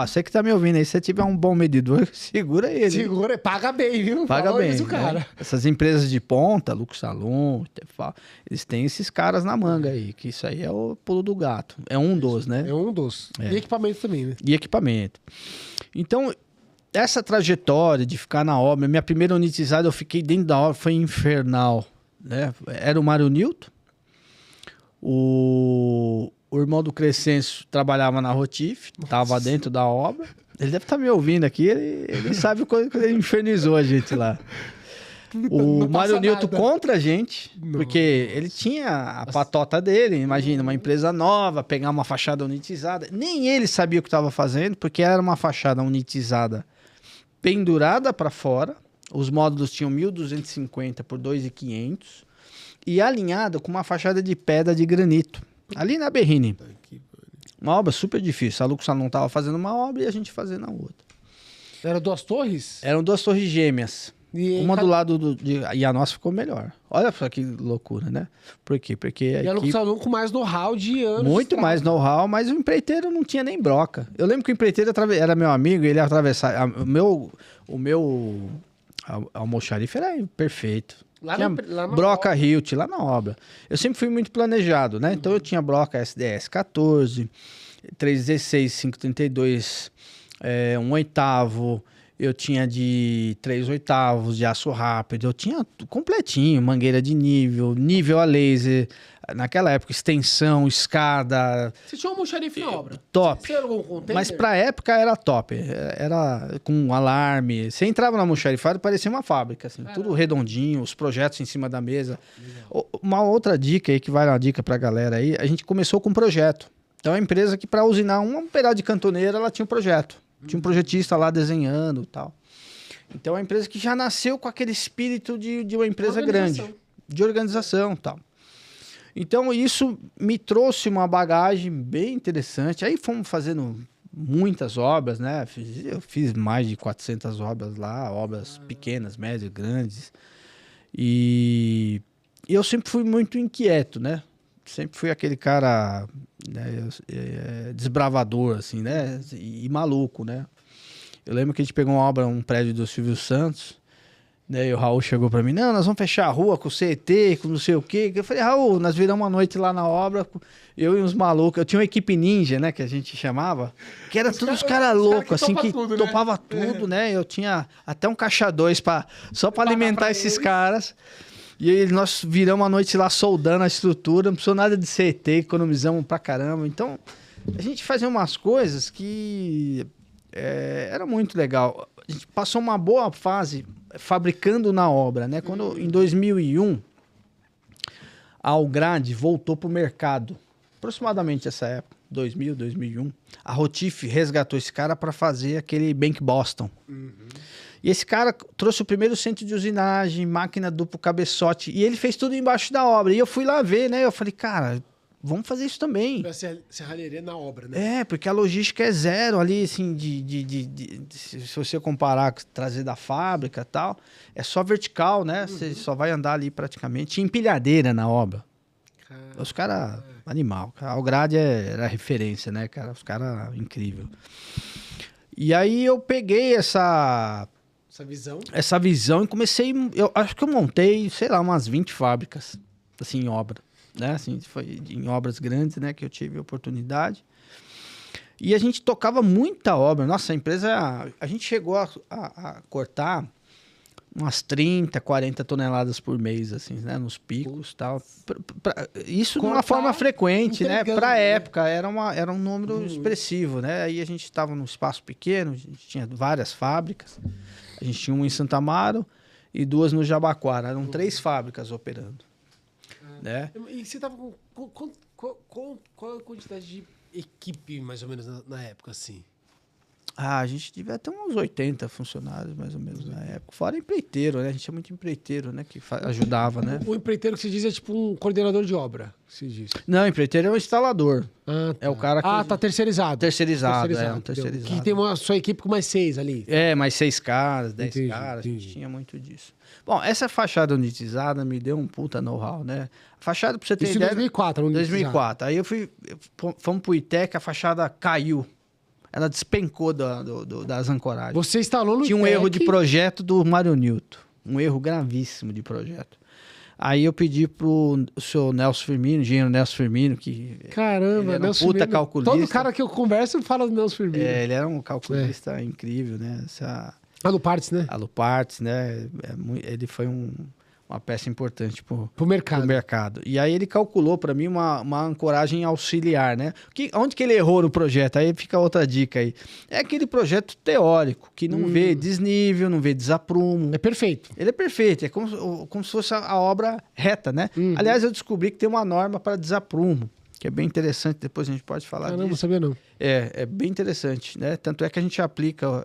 Você que tá me ouvindo aí, se você tiver um bom medidor, segura ele. Segura, paga bem, viu? Paga bem. O cara. Né? Essas empresas de ponta, Luxalum, eles têm esses caras na manga aí, que isso aí é o pulo do gato. É um dos, né? É um dos. E equipamento também, né? E equipamento. Então, essa trajetória de ficar na obra, minha primeira unitizada, eu fiquei dentro da obra, foi infernal. Né? Era o Mário Nilton. O irmão do Crescencio trabalhava na Rotif, estava dentro da obra. Ele deve estar me ouvindo aqui, ele sabe o quanto ele infernizou a gente lá. O Mário Nilton contra a gente, porque ele tinha a patota dele, imagina, uma empresa nova, pegar uma fachada unitizada. Nem ele sabia o que estava fazendo, porque era uma fachada unitizada pendurada para fora. Os módulos tinham 1.250 por 2.500 e alinhada com uma fachada de pedra de granito, ali na Berrini. Uma obra super difícil. A Luxalum estava fazendo uma obra e a gente fazendo a outra. Eram 2 torres? Eram 2 torres gêmeas. Uma do lado e a nossa ficou melhor. Olha só que loucura, né? Por quê? Porque a Luxalum com mais know-how de anos. Muito mais know-how, mas o empreiteiro não tinha nem broca. Eu lembro que o empreiteiro era meu amigo, ele ia atravessar. O meu almoxarife era perfeito. Lá tinha na broca Hilt, lá na obra. Eu sempre fui muito planejado, né? Então eu tinha broca SDS 14, 316, 532, 1/8. Eu tinha de 3/8 de aço rápido, eu tinha completinho, mangueira de nível a laser, naquela época, extensão, escada. Você tinha um almoxarife na obra? Top. Você alugou um container? Mas pra época era top, era com alarme. Você entrava na almoxarifada, parecia uma fábrica, assim, tudo redondinho, os projetos em cima da mesa. Uma outra dica aí, que vai uma dica pra galera aí, a gente começou com um projeto. Então a empresa que para usinar um pedaço de cantoneira, ela tinha um projeto. Tinha um projetista lá desenhando e tal. Então, é uma empresa que já nasceu com aquele espírito de uma empresa grande. De organização e tal. Então, isso me trouxe uma bagagem bem interessante. Aí, fomos fazendo muitas obras, né? Eu fiz mais de 400 obras lá. Obras pequenas, médias, grandes. E eu sempre fui muito inquieto, né? Sempre fui aquele cara, né, desbravador, assim, né? E maluco, né? Eu lembro que a gente pegou uma obra, um prédio do Silvio Santos, né? E o Raul chegou pra mim, não, nós vamos fechar a rua com o CET, com não sei o quê. Eu falei, Raul, nós viramos uma noite lá na obra, eu e uns malucos. Eu tinha uma equipe ninja, né, que a gente chamava, que era todos os caras loucos, assim, que topava tudo, né? Eu tinha até um caixa 2 só pra alimentar esses caras. E aí nós viramos a noite lá soldando a estrutura, não precisou nada de CT, economizamos pra caramba. Então, a gente fazia umas coisas que era muito legal. A gente passou uma boa fase fabricando na obra, né? Quando, em 2001, a Algrade voltou pro mercado, aproximadamente essa época, 2000, 2001. A Rotif resgatou esse cara para fazer aquele Bank Boston. E esse cara trouxe o primeiro centro de usinagem, máquina duplo cabeçote, e ele fez tudo embaixo da obra. E eu fui lá ver, né? Eu falei, cara, vamos fazer isso também. Serralheria na obra, né? Porque a logística é zero ali, assim, se você comparar com trazer da fábrica e tal, é só vertical, né? Você só vai andar ali praticamente. Tinha empilhadeira na obra. Os caras, animal. A Algrade era referência, né, cara? Os caras, incrível. E aí eu peguei essa visão e comecei, eu acho que eu montei, sei lá, umas 20 fábricas, assim, em obra, né? Assim, foi em obras grandes, né, que eu tive oportunidade. E a gente tocava muita obra. Nossa, a empresa, a gente chegou a cortar umas 30, 40 toneladas por mês, assim, né? Nos picos e tal. Isso de uma forma frequente, né? Para a época, era um número expressivo, né? Aí a gente estava num espaço pequeno, a gente tinha várias fábricas. A gente tinha uma em Santa Amaro e 2 no Jabaquara. Eram 3 fábricas operando. Né? E você estava com qual a quantidade de equipe, mais ou menos, na época, assim? A gente devia ter uns 80 funcionários, mais ou menos, na época. Fora empreiteiro, né? A gente tinha muito empreiteiro, né? Que ajudava, né? O empreiteiro que se diz é tipo um coordenador de obra, que se diz. Não, empreiteiro é um instalador. Tá. É o cara que... tá terceirizado. Terceirizado. Um terceirizado. Que tem uma sua equipe com mais 6 ali. Mais 6 caras, 10 caras. Entendi. A gente tinha muito disso. Bom, essa fachada unitizada me deu um puta know-how, né? A fachada, pra você ter ideia... Isso em 2004, unitizada. 2004. Aí fomos pro ITEC, a fachada caiu. Ela despencou das ancoragens. Você instalou no Tinha um erro de projeto do Mário Newton. Um erro gravíssimo de projeto. Aí eu pedi pro senhor Nelson Firmino, engenheiro Nelson Firmino, que... Caramba, ele era um puta calculista. Todo cara que eu converso fala do Nelson Firmino. Ele era um calculista incrível, né? Aluparts, né? Aluparts, né? Ele foi uma peça importante pro mercado. E aí ele calculou para mim uma ancoragem auxiliar, né? Onde que ele errou no projeto? Aí fica outra dica aí. É aquele projeto teórico, que não vê desnível, não vê desaprumo. É perfeito. Ele é perfeito, é como se fosse a obra reta, né? Aliás, eu descobri que tem uma norma para desaprumo, que é bem interessante, depois a gente pode falar disso. Não sabia não. É bem interessante, né? Tanto é que a gente aplica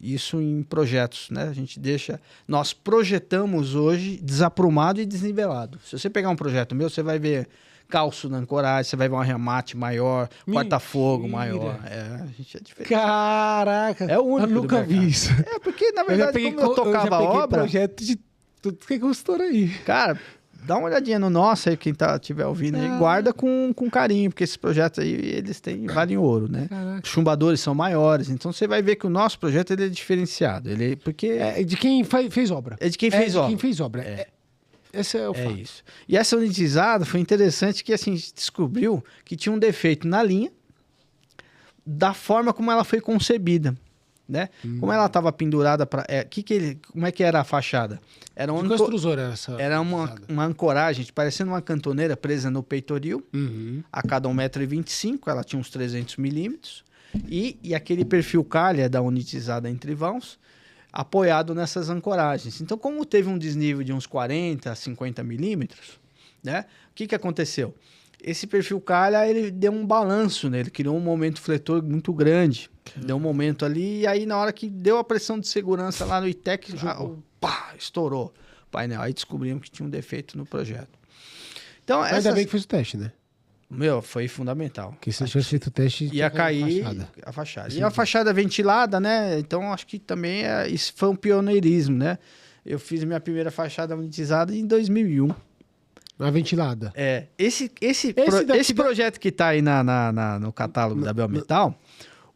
isso em projetos, né? Nós projetamos hoje desaprumado e desnivelado. Se você pegar um projeto meu, você vai ver calço na ancoragem, você vai ver um arremate maior, corta-fogo maior. A gente é diferente. Caraca! É o único. Eu nunca vi isso. Porque, na verdade, como eu tocava a obra... projeto de tudo que é consultor aí. Cara... Dá uma olhadinha no nosso aí, quem estiver ouvindo aí, guarda com carinho, porque esses projetos aí, eles valem ouro, né? Caraca. Os chumbadores são maiores, então você vai ver que o nosso projeto ele é diferenciado. Porque é de quem fez obra. É de quem fez obra. Quem fez obra. Esse é o fato. Isso. E essa unitizada foi interessante que assim, a gente descobriu que tinha um defeito na linha da forma como ela foi concebida. Né? Como ela estava pendurada para... como é que era a fachada? Era uma ancoragem, parecendo uma cantoneira presa no peitoril, a cada 1,25 m, ela tinha uns 300 milímetros, e aquele perfil calha da unitizada entre vãos, apoiado nessas ancoragens. Então, como teve um desnível de uns 40 a 50 milímetros, né? O que aconteceu? Esse perfil calha, ele deu um balanço, né? Ele criou um momento fletor muito grande. Deu um momento ali, e aí na hora que deu a pressão de segurança lá no ITEC, estourou o painel. Aí descobrimos que tinha um defeito no projeto. Então, ainda bem que fez o teste, né? Foi fundamental. Porque se tivesse feito o teste... Ia cair a fachada. E a fachada ventilada, né? Então, acho que também isso foi um pioneirismo, né? Eu fiz minha primeira fachada unitizada em 2001. Na ventilada. Esse projeto que tá aí no catálogo da Belmetal,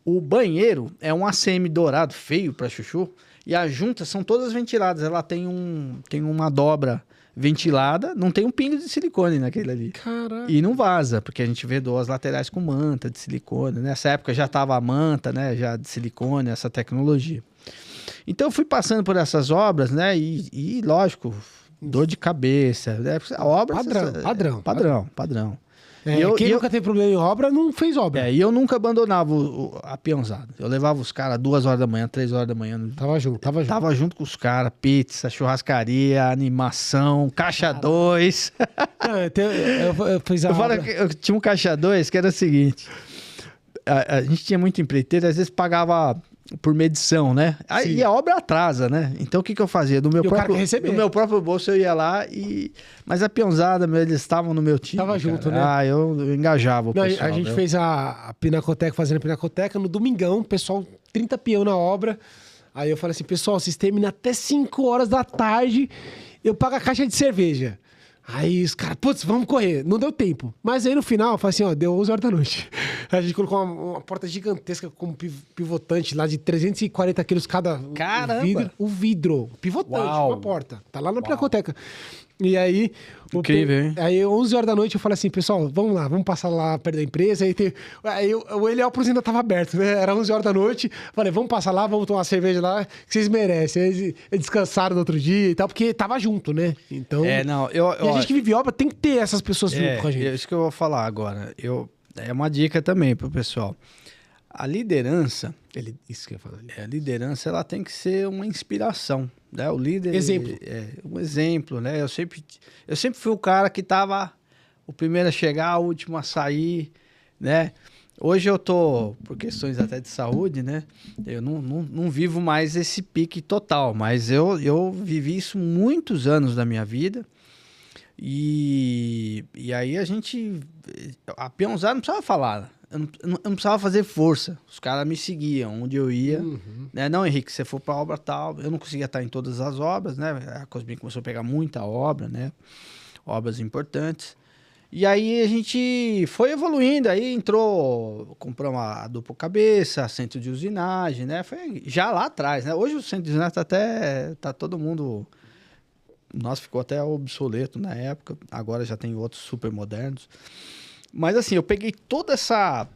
o banheiro é um ACM dourado, feio para chuchu, e as juntas são todas ventiladas. Ela tem uma dobra ventilada, não tem um pingo de silicone naquele ali. Caraca. E não vaza, porque a gente vedou as laterais com manta de silicone. Nessa época já tava a manta, né, já de silicone, essa tecnologia. Então eu fui passando por essas obras, né, e lógico, dor de cabeça, né? A obra... Padrão. Quem nunca teve problema em obra, não fez obra. E eu nunca abandonava a peãozada. Eu levava os caras 2 horas da manhã, 3 horas da manhã. Tava junto. Tava junto com os caras, pizza, churrascaria, animação, caixa 2. Eu tinha um caixa 2 que era o seguinte... A gente tinha muito empreiteiro, às vezes pagava por medição, né? Sim. E a obra atrasa, né? Então o que eu fazia? Do meu próprio bolso eu ia lá Mas a peãozada, eles estavam no meu time. Tava junto, né? Eu engajava o pessoal. A gente fez a Pinacoteca, fazendo a Pinacoteca, no domingão, pessoal, 30 peão na obra. Aí eu falei assim, pessoal, vocês terminam até 5 horas da tarde, eu pago a caixa de cerveja. Aí os caras, putz, vamos correr. Não deu tempo. Mas aí no final, eu falei assim, ó, deu 11 horas da noite. A gente colocou uma porta gigantesca com pivotante lá de 340 quilos cada Caramba! O vidro, pivotante, uma porta. Tá lá na Pinacoteca. E aí... Incrível, hein? Aí 11 horas da noite eu falei assim, pessoal, vamos lá, vamos passar lá perto da empresa. Aí o Heliópolis ainda tava aberto, né? Era 11 horas da noite. Falei, vamos passar lá, vamos tomar uma cerveja lá, que vocês merecem. Eles descansaram no outro dia e tal, porque tava junto, né? Então... E a gente que vive obra tem que ter essas pessoas junto com a gente. É isso que eu vou falar agora. É uma dica também pro pessoal. A liderança... Isso que eu ia falar. A liderança, ela tem que ser uma inspiração, né? O líder... Exemplo. Um exemplo, né? Eu sempre fui o cara que tava o primeiro a chegar, o último a sair, né? Hoje eu tô, por questões até de saúde, né? Eu não vivo mais esse pique total, mas eu vivi isso muitos anos da minha vida. E aí a peãozada não precisava falar, eu não precisava fazer força, os caras me seguiam onde eu ia, né? Não, Henrique, se você for para obra tal, eu não conseguia estar em todas as obras, né? A Cosbin começou a pegar muita obra, né? Obras importantes. E aí a gente foi evoluindo, aí compramos a dupla cabeça, centro de usinagem, né? Foi já lá atrás, né? Hoje o centro de usinagem tá todo mundo... Nossa, ficou até obsoleto na época. Agora já tem outros super modernos. Mas assim, eu peguei toda essa...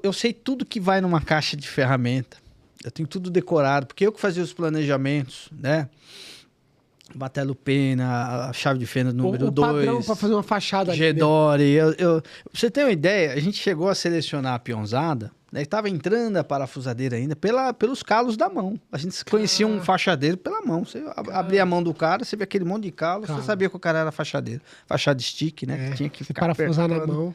Eu sei tudo que vai numa caixa de ferramenta. Eu tenho tudo decorado. Porque eu que fazia os planejamentos, né? Martelo pena, a chave de fenda número 2. O padrão para fazer uma fachada ali. Gedore. Pra você ter uma ideia, a gente chegou a selecionar a peãozada, né? Estava entrando a parafusadeira ainda pelos calos da mão. A gente conhecia um fachadeiro pela mão. Você abria a mão do cara, você via aquele monte de calo, você sabia que o cara era fachadeiro. Fachada stick, né? Que tinha que ficar parafusar na mão.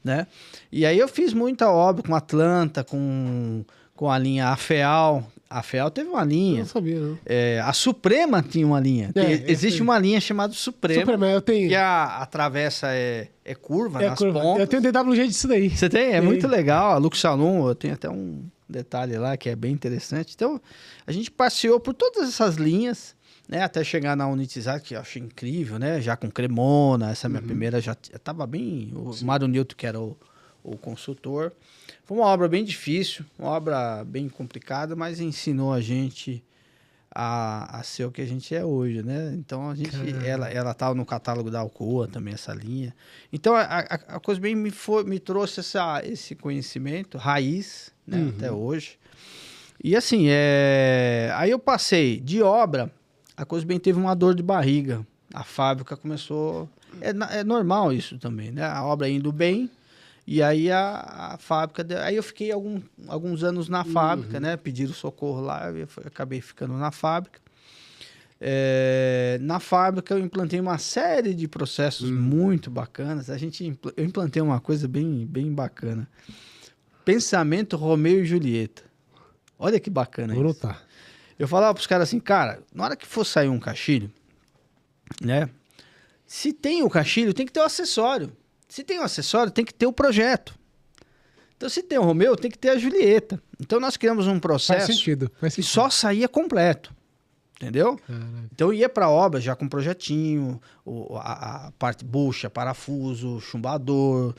Né? E aí eu fiz muita obra com Atlanta, com a linha Afeal. A Afeal teve uma linha. Eu não sabia, não. A Suprema tinha uma linha. Existe uma linha chamada Suprema. Eu tenho. Que a travessa é curva nas pontas. Eu tenho DWG disso daí. Você tem? É muito legal. A Lux Salon, eu tenho até um detalhe lá que é bem interessante. Então, a gente passeou por todas essas linhas, né? Até chegar na Unitizar, que eu achei incrível, né? Já com Cremona. Essa minha primeira já estava bem... O Mário Newton, que era o consultor. Foi uma obra bem difícil, uma obra bem complicada, mas ensinou a gente a ser o que a gente é hoje, né? Então, ela estava no catálogo da Alcoa também, essa linha. Então, a Cosbin me trouxe esse conhecimento, raiz, né? Até hoje. E assim, aí eu passei de obra, a Cosbin teve uma dor de barriga. A fábrica começou... É normal isso também, né? A obra indo bem... E aí a fábrica... Aí eu fiquei alguns anos na fábrica, né? Pediram socorro lá, eu acabei ficando na fábrica. Na fábrica eu implantei uma série de processos muito bacanas. Eu implantei uma coisa bem, bem bacana. Pensamento Romeu e Julieta. Olha que bacana isso. Notar. Eu falava para os caras assim, cara, na hora que for sair um caixilho, né? Se tem o caixilho, tem que ter o acessório. Se tem um acessório, tem que ter o projeto. Então, se tem o Romeu, tem que ter a Julieta. Então, nós criamos um processo faz sentido. que só saía completo. Entendeu? Caramba. Então, eu ia para a obra já com projetinho, a parte bucha, parafuso, chumbador,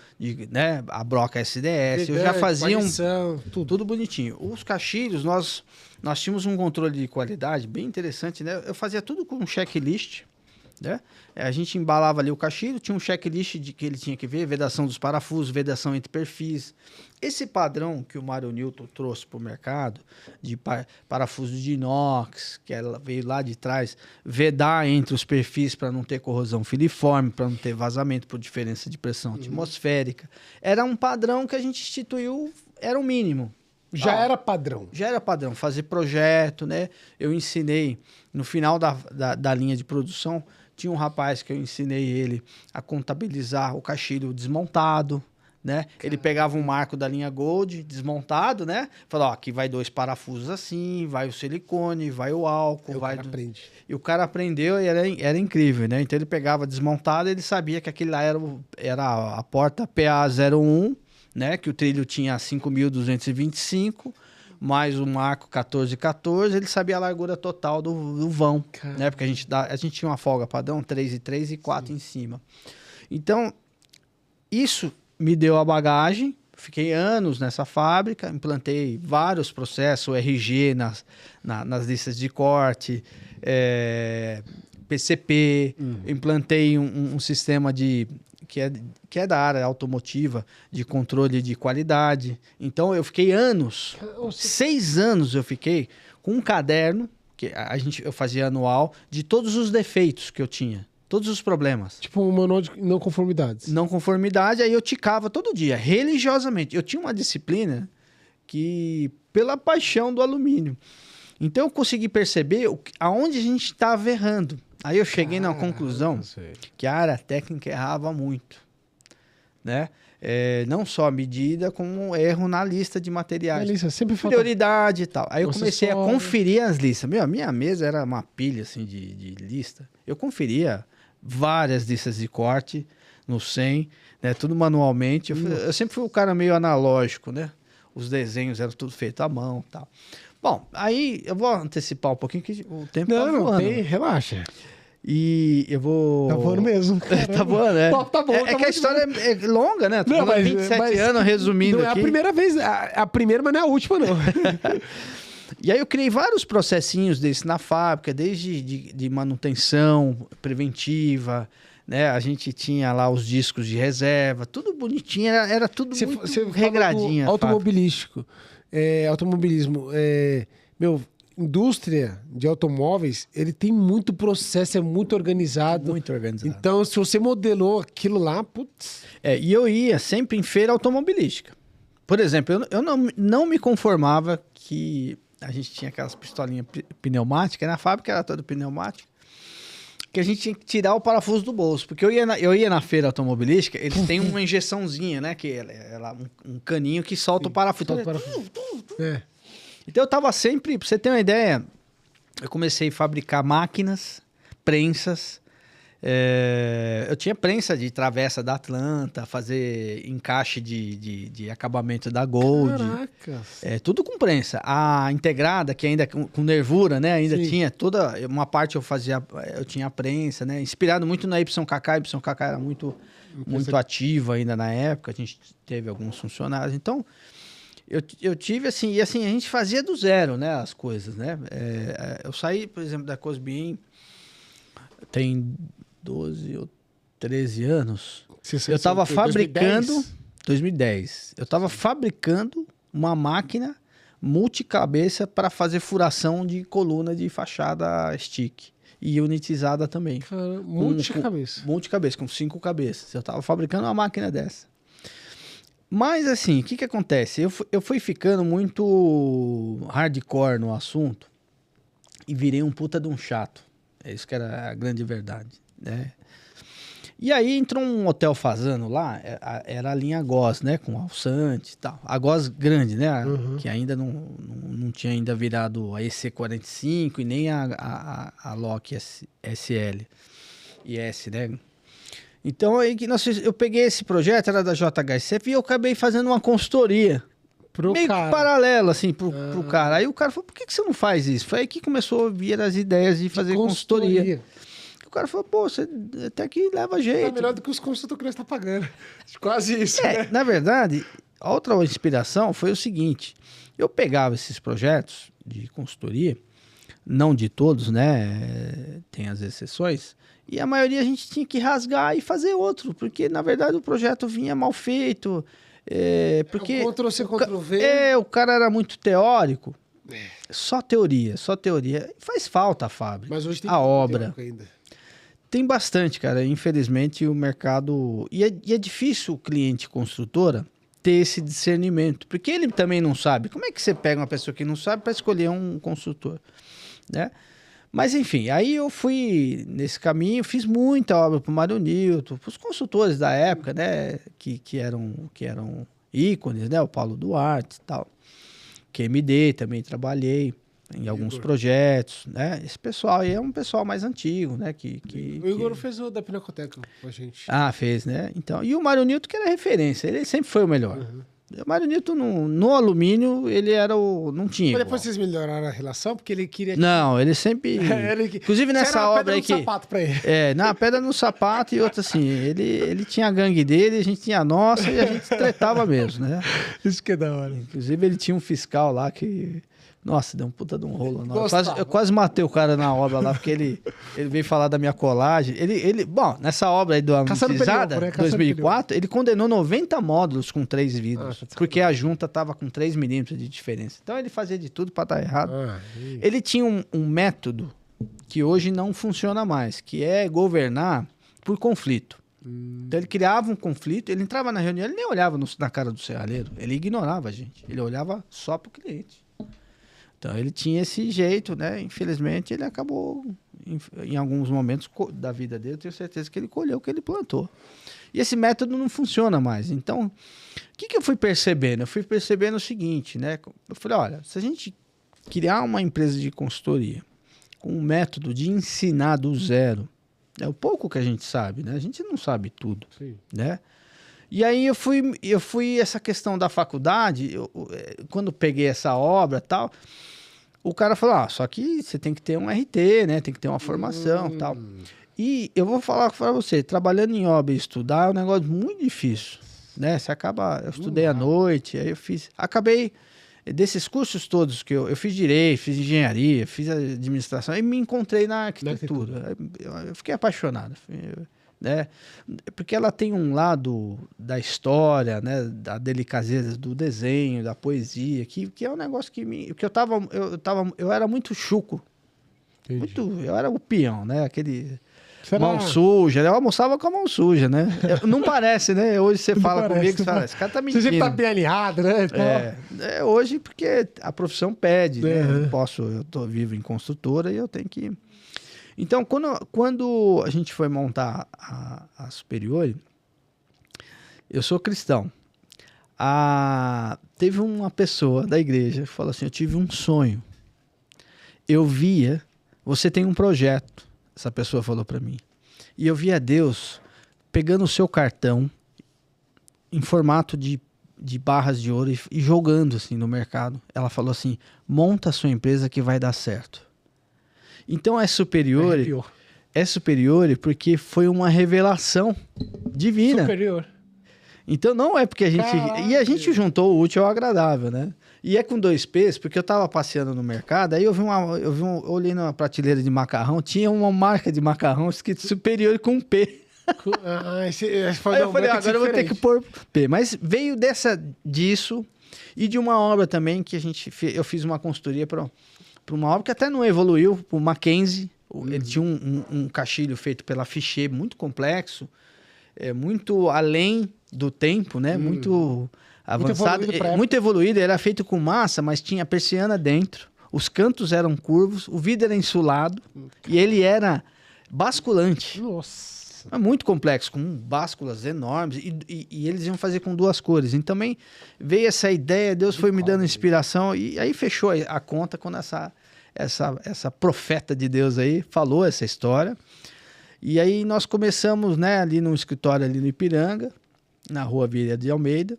né? A broca SDS. Eu já fazia tudo bonitinho. Os caixilhos, nós tínhamos um controle de qualidade bem interessante, né? Eu fazia tudo com um checklist. Né? A gente embalava ali o caixilho, tinha um checklist de que ele tinha que ver, vedação dos parafusos, vedação entre perfis. Esse padrão que o Mário Newton trouxe para o mercado, de parafuso de inox, que ela veio lá de trás, vedar entre os perfis para não ter corrosão filiforme, para não ter vazamento por diferença de pressão atmosférica. Era um padrão que a gente instituiu, era o mínimo. Já era padrão. Já era padrão, fazer projeto, né? Eu ensinei, no final da linha de produção, tinha um rapaz que eu ensinei ele a contabilizar o caixilho desmontado, né? Ele pegava um marco da linha Gold, desmontado, né? Falava, ó, aqui vai 2 parafusos assim, vai o silicone, vai o álcool, vai... Aprende. E o cara aprendeu e era incrível, né? Então ele pegava desmontado, ele sabia que aquele lá era a porta PA01, né? Que o trilho tinha 5.225, mais o marco 1414, ele sabia a largura total do vão, né? Porque a gente tinha uma folga padrão, 3,3 e 4 em cima. Então, isso me deu a bagagem, fiquei anos nessa fábrica, implantei vários processos, o RG nas listas de corte, PCP, implantei um sistema que é da área automotiva, de controle de qualidade. Então, eu fiquei anos, 6 anos eu fiquei com um caderno, que eu fazia anual, de todos os defeitos que eu tinha. Todos os problemas. Tipo um manual de não conformidades. Não conformidade, aí eu ticava todo dia, religiosamente. Eu tinha uma disciplina que, pela paixão do alumínio. Então eu consegui perceber aonde a gente estava errando. Aí eu cheguei na conclusão que a área técnica errava muito, né? Não só a medida, como erro na lista de materiais. Lista, sempre prioridade e tal. Aí eu comecei a conferir as listas. A minha mesa era uma pilha assim, de lista. Eu conferia várias listas de corte no 100, né? Tudo manualmente. Eu sempre fui um cara meio analógico, né? Os desenhos eram tudo feito à mão e tal. Bom, aí eu vou antecipar um pouquinho que o tempo tá voando. Não, relaxa. E eu vou... Tá voando mesmo. Tá voando, né? Tá bom, que a história é longa, né? Tô falando 27 anos, resumindo não aqui. É a primeira vez, a primeira, mas não é a última, não. E aí eu criei vários processinhos desses na fábrica, desde de manutenção preventiva, né? A gente tinha lá os discos de reserva, tudo bonitinho, era tudo muito regradinho. Automobilístico, automobilismo, indústria de automóveis, ele tem muito processo, é muito organizado. Muito organizado. Então, se você modelou aquilo lá, putz... E eu ia sempre em feira automobilística. Por exemplo, eu não me conformava que a gente tinha aquelas pistolinhas pneumáticas, na fábrica era toda pneumática, que a gente tinha que tirar o parafuso do bolso. Porque eu ia na feira automobilística, eles têm uma injeçãozinha, né? Que é um caninho que solta o parafuso. Então eu tava sempre, pra você ter uma ideia, eu comecei a fabricar máquinas, prensas. Eu tinha prensa de travessa da Atlanta, fazer encaixe de acabamento da Gold. Caraca! Tudo com prensa. A integrada, que ainda com nervura, né? Ainda Sim. tinha toda... Uma parte eu tinha a prensa, né? Inspirado muito na YKK. A YKK era muito ativa ainda na época. A gente teve alguns funcionários. Então, eu tive assim... E assim, a gente fazia do zero, né? As coisas, né? Eu saí, por exemplo, da Cosbin... Tem 12 ou 13 anos. Eu estava fabricando... 2010. Eu estava fabricando uma máquina multicabeça para fazer furação de coluna de fachada stick. E unitizada também. Cara, multicabeça. Multicabeça, com 5 cabeças. Eu estava fabricando uma máquina dessa. Mas assim, o que acontece? Eu fui ficando muito hardcore no assunto e virei um puta de um chato. É isso que era a grande verdade, né? E aí entrou um hotel fazano lá, era a linha GOS, né? Com alçante e tal. A GOS grande, né? Que ainda não tinha ainda virado a EC45 e nem a Loki SL e S, né? Então aí eu peguei esse projeto, era da JHSF, e eu acabei fazendo uma consultoria. Meio que paralelo, assim, pro cara. Aí o cara falou, por que você não faz isso? Foi aí que começou a vir as ideias de fazer consultoria. O cara falou, pô, você até que leva jeito. É melhor do que os consultores estão pagando. Quase isso, né? Na verdade, a outra inspiração foi o seguinte. Eu pegava esses projetos de consultoria, não de todos, né? Tem as exceções. E a maioria a gente tinha que rasgar e fazer outro. Porque, na verdade, o projeto vinha mal feito. Porque Ctrl-C, Ctrl-V. O cara era muito teórico. Só teoria. E faz falta a fábrica. Mas hoje tem a obra. Ainda. Tem bastante, cara. Infelizmente, o mercado... E é difícil o cliente construtora ter esse discernimento. Porque ele também não sabe. Como é que você pega uma pessoa que não sabe para escolher um construtor? Né? Mas enfim, aí eu fui nesse caminho, fiz muita obra para o Mário Newton, para os consultores da época, né, que eram ícones, né, o Paulo Duarte e tal. QMD também trabalhei em alguns projetos, né? Esse pessoal aí é um pessoal mais antigo, né? O Igor fez o da Pinacoteca com a gente. Ah, fez, né? Então, e o Mário Newton que era referência, ele sempre foi o melhor. Uhum. O Mário Newton no alumínio, ele era o... não tinha Mas igual. depois vocês melhoraram a relação, porque ele queria... Não, ele sempre... Inclusive nessa obra aí que... sapato pra ele. Na pedra no sapato e outra assim, ele tinha a gangue dele, a gente tinha a nossa e a gente tretava mesmo, né? Isso que é da hora. Inclusive ele tinha um fiscal lá que... Nossa, deu um puta de um rolo. Eu Gostava. quase matei o cara na obra lá, porque ele veio falar da minha colagem. Bom, nessa obra aí do Amortizada, né? 2004, ele condenou 90 módulos com 3 vidros, porque a junta tava com 3 milímetros de diferença. Então ele fazia de tudo para dar errado. Ele tinha um método que hoje não funciona mais, que é governar por conflito. Então ele criava um conflito, ele entrava na reunião, ele nem olhava na cara do serralheiro, ele ignorava a gente, ele olhava só pro cliente. Então ele tinha esse jeito, né? Infelizmente ele acabou, em alguns momentos da vida dele, eu tenho certeza que ele colheu o que ele plantou. E esse método não funciona mais. Então, o que eu fui percebendo? Eu fui percebendo o seguinte, né? Eu falei, olha, se a gente criar uma empresa de consultoria com um método de ensinar do zero, é o pouco que a gente sabe, né? A gente não sabe tudo, né? E aí eu fui essa questão da faculdade, quando peguei essa obra e tal, o cara falou, só que você tem que ter um RT, né? Tem que ter uma formação e tal. E eu vou falar para você, trabalhando em obra e estudar é um negócio muito difícil, né? Você acaba... Eu estudei à noite, aí eu acabei... Desses cursos todos que eu fiz direito, fiz engenharia, fiz administração, e me encontrei na arquitetura. Eu fiquei apaixonado, né? Porque ela tem um lado da história, né? Da delicadeza do desenho, da poesia, que é um negócio que eu era muito chuco. Eu era o peão, né? Aquele... Mão suja, eu almoçava com a mão suja, né? Não parece, né? Hoje você fala comigo, você fala, esse cara tá mentindo. Você sempre tá bem alinhado, né? Hoje porque a profissão pede, né? Eu tô vivo em construtora e eu tenho que... Então, quando a gente foi montar a Superiore, eu sou cristão. Teve uma pessoa da igreja que falou assim, eu tive um sonho. Eu via, você tem um projeto. Essa pessoa falou para mim. E eu via Deus pegando o seu cartão em formato de barras de ouro e jogando assim no mercado. Ela falou assim, monta a sua empresa que vai dar certo. Então é Superiore porque foi uma revelação divina. Superior. Então não é porque a gente... Caraca. E a gente juntou o útil ao agradável, né? E é com 2 P's, porque eu tava passeando no mercado, aí eu olhei numa prateleira de macarrão, tinha uma marca de macarrão escrito Superiore com um P. Aí eu falei, agora eu vou ter que pôr P. Mas veio disso e de uma obra também que eu fiz uma consultoria para uma obra que até não evoluiu, o Mackenzie. Ele tinha um caixilho feito pela Fichet, muito complexo, muito além do tempo, né? Muito avançado, muito evoluído. Ele era feito com massa, mas tinha persiana dentro. Os cantos eram curvos, o vidro era insulado e ele era basculante. Nossa! É muito complexo, com básculas enormes e eles iam fazer com 2 cores. Então também veio essa ideia, Deus foi me dando inspiração e aí fechou a conta quando essa profeta de Deus aí falou essa história. E aí nós começamos, né, ali num escritório ali no Ipiranga, na rua Vieira de Almeida,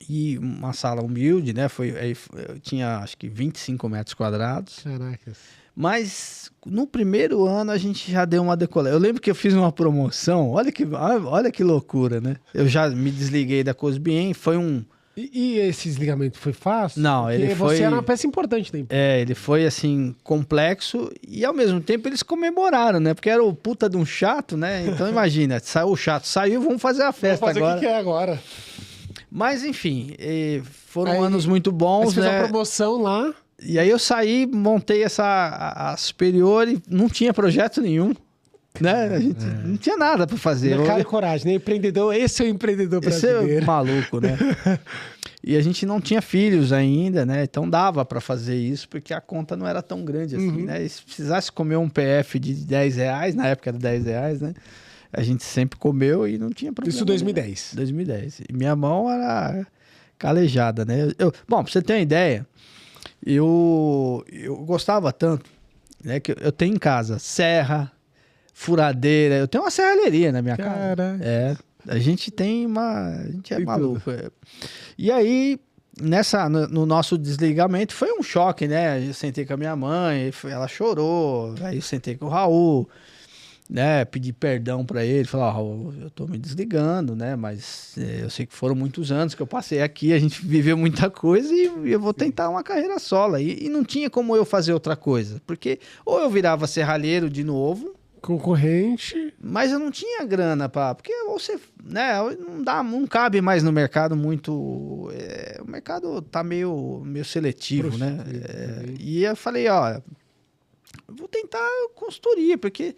e uma sala humilde, né, tinha acho que 25 metros quadrados. Caraca. Mas no primeiro ano a gente já deu uma decolada. Eu lembro que eu fiz uma promoção, olha que loucura, né? Eu já me desliguei da Cosbien, foi um... E esse desligamento foi fácil? Não, ele foi... Você era uma peça importante da empresa. Ele foi, assim, complexo e, ao mesmo tempo, eles comemoraram, né? Porque era o puta de um chato, né? Então, imagina, saiu o chato, saiu, vamos fazer a festa agora. Vamos fazer o que é agora. Mas, enfim, foram anos muito bons, né? Você fez uma promoção lá. E aí eu saí, montei a Superiore, não tinha projeto nenhum. né? A gente não tinha nada para fazer. Cara e coragem, né? Empreendedor, esse é o empreendedor brasileiro. Esse é maluco, né? E a gente não tinha filhos ainda, né? Então dava para fazer isso, porque a conta não era tão grande assim, né? E se precisasse comer um PF de R$10, na época era R$10, né? A gente sempre comeu e não tinha problema. Isso em 2010. 2010. E minha mão era calejada, né? Bom, pra você ter uma ideia, eu gostava tanto, né? Que eu tenho em casa serra, furadeira, eu tenho uma serralheria na minha casa. A gente tem a gente é maluco. E aí, no nosso desligamento, foi um choque, né? Eu sentei com a minha mãe, ela chorou, aí eu sentei com o Raul, né? Pedi perdão pra ele, falar, Raul, eu tô me desligando, né? Mas eu sei que foram muitos anos que eu passei aqui, a gente viveu muita coisa e eu vou tentar uma carreira solo. E não tinha como eu fazer outra coisa, porque ou eu virava serralheiro de novo, concorrente, mas eu não tinha grana porque você, né, não cabe mais no mercado muito, o mercado tá meio seletivo, né? E eu falei, ó, eu vou tentar consultoria, porque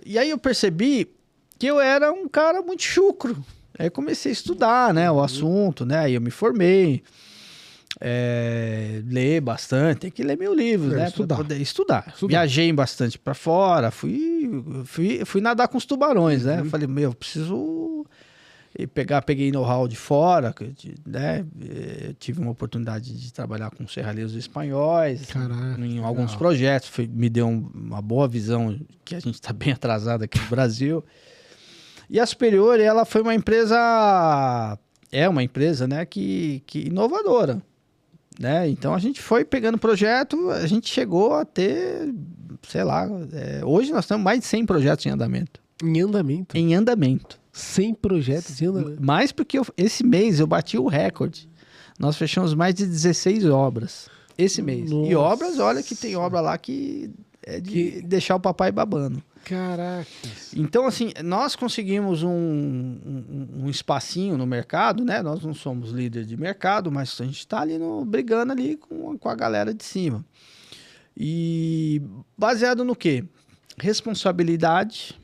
e aí eu percebi que eu era um cara muito chucro. Aí eu comecei a estudar, né, o assunto, né? Aí eu me formei, ler bastante, tem que ler mil livros, né? Para poder estudar. Viajei bastante para fora, fui nadar com os tubarões, né? Eu falei, eu preciso peguei know-how de fora, né? Tive uma oportunidade de trabalhar com serralheiros espanhóis. Caraca, em alguns projetos, me deu uma boa visão que a gente está bem atrasado aqui no Brasil. E a Superior, ela foi uma empresa, né, que inovadora, né? Então a gente foi pegando projeto, a gente chegou a ter, sei lá, hoje nós temos mais de 100 projetos em andamento. Em andamento? Em andamento. 100 projetos em andamento? Mais porque esse mês eu bati o recorde. Nós fechamos mais de 16 obras esse mês. Nossa. E obras, olha que tem obra lá que é de deixar o papai babando. Caraca. Então, assim, nós conseguimos um espacinho no mercado, né? Nós não somos líder de mercado, mas a gente está ali brigando ali com a galera de cima. E baseado no quê? Responsabilidade,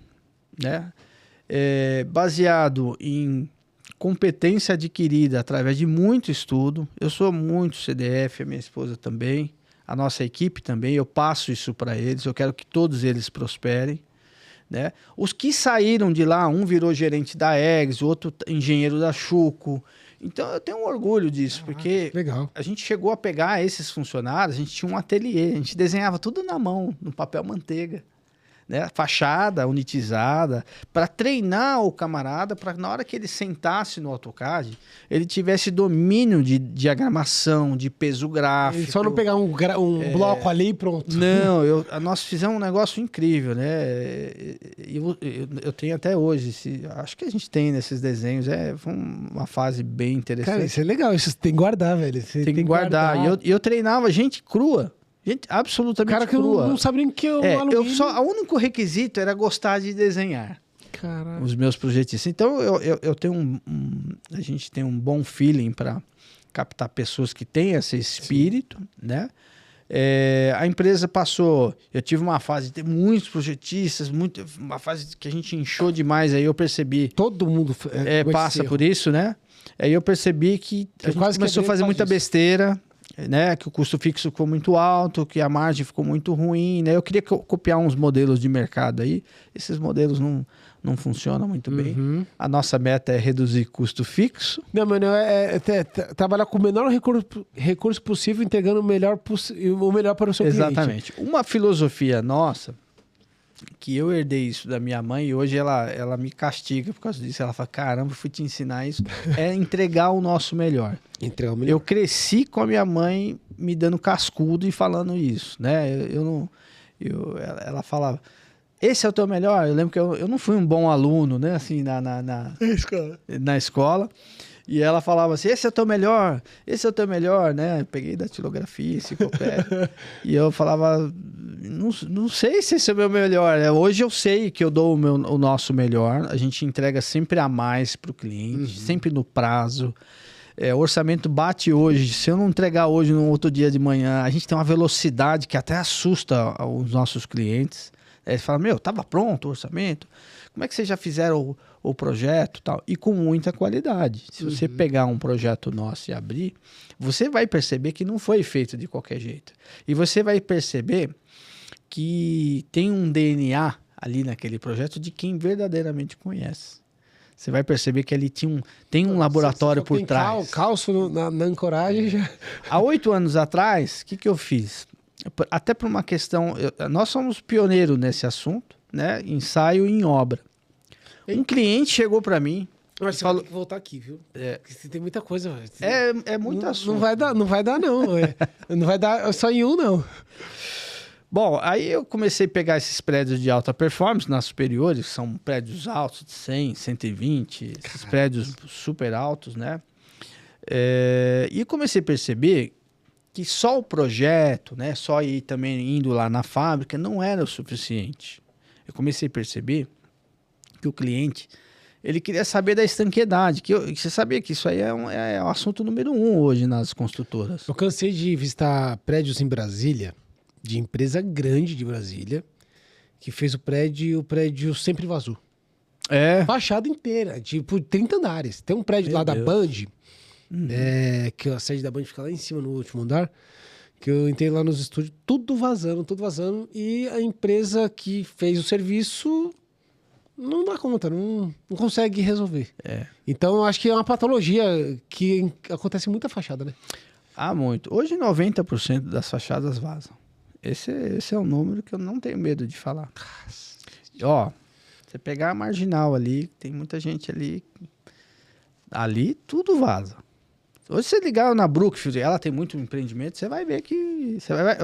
né? Baseado em competência adquirida através de muito estudo. Eu sou muito CDF, a minha esposa também, a nossa equipe também. Eu passo isso para eles, eu quero que todos eles prosperem, né? Os que saíram de lá, um virou gerente da Eggs, o outro engenheiro da Chuco. Então eu tenho um orgulho disso, porque legal. A gente chegou a pegar esses funcionários, a gente tinha um ateliê, a gente desenhava tudo na mão, no papel manteiga, né? Fachada, unitizada, para treinar o camarada, para na hora que ele sentasse no AutoCAD, ele tivesse domínio de diagramação, de peso gráfico. Ele só não pegar um bloco ali e pronto. Não, nós fizemos um negócio incrível, né? Eu tenho até hoje, acho que a gente tem nesses desenhos, foi uma fase bem interessante. Cara, isso é legal, isso tem que guardar, velho. Tem que guardar. E eu treinava gente crua. Gente absolutamente cara que crua. não sabe nem o que é o alumínio. O único requisito era gostar de desenhar. Caralho. Os meus projetistas. Então, eu tenho a gente tem um bom feeling para captar pessoas que têm esse espírito, né? A empresa passou... Eu tive uma fase de ter muitos projetistas, uma fase que a gente inchou demais, aí eu percebi... Todo mundo passa por isso, né? Aí eu percebi que a gente começou a fazer muita besteira, né, que o custo fixo ficou muito alto, que a margem ficou muito ruim, né? Eu queria copiar uns modelos de mercado aí. Esses modelos não funcionam muito bem. A nossa meta é reduzir custo fixo. Não, mano, trabalhar com o menor recurso possível, entregando o melhor para o seu cliente. Exatamente. Uma filosofia nossa, que eu herdei isso da minha mãe, e hoje ela me castiga por causa disso. Ela fala, caramba, eu fui te ensinar isso. É entregar o nosso melhor. Eu cresci com a minha mãe me dando cascudo e falando isso, né? Ela falava, esse é o teu melhor? Eu lembro que eu não fui um bom aluno, né? Assim, na escola. E ela falava assim, esse é o teu melhor, né? Eu peguei datilografia, enciclopédia. E eu falava, não sei se esse é o meu melhor. Hoje eu sei que eu dou o nosso melhor. A gente entrega sempre a mais para o cliente, sempre no prazo. O orçamento bate hoje. Se eu não entregar hoje, no outro dia de manhã, a gente tem uma velocidade que até assusta os nossos clientes, Aí você fala, meu, tava pronto o orçamento? Como é que vocês já fizeram o projeto e tal? E com muita qualidade. Se você pegar um projeto nosso e abrir, você vai perceber que não foi feito de qualquer jeito. E você vai perceber que tem um DNA ali naquele projeto de quem verdadeiramente conhece. Você vai perceber que ali tem um laboratório por trás. Calço na ancoragem já. Há 8 anos atrás, o que eu fiz? Até por uma questão... nós somos pioneiros nesse assunto, né? Ensaio em obra. Um cliente chegou para mim... Mas você falou que voltar aqui, viu? Porque tem muita coisa. É muito assunto. Não vai dar, não. Não vai dar só em um, não. Bom, aí eu comecei a pegar esses prédios de alta performance nas superiores, são prédios altos de 100, 120, esses prédios super altos, né? E comecei a perceber que só o projeto, né, só ir também indo lá na fábrica não era o suficiente. Eu comecei a perceber que o cliente, ele queria saber da estanqueidade, você sabia que isso aí é o assunto número 1 hoje nas construtoras. Eu cansei de visitar prédios em Brasília, de empresa grande de Brasília, que fez o prédio sempre vazou. Fachada inteira, tipo 30 andares. Tem um prédio lá da Band, que a sede da Band fica lá em cima, no último andar, que eu entrei lá nos estúdios, tudo vazando, e a empresa que fez o serviço não dá conta, não consegue resolver. Então, eu acho que é uma patologia que acontece em muita fachada, né? Muito. Hoje, 90% das fachadas vazam. Esse é um número que eu não tenho medo de falar. Ó, você pegar a Marginal ali, tem muita gente ali tudo vaza. Hoje você ligar na Brookfield, ela tem muito empreendimento, você vai ver que...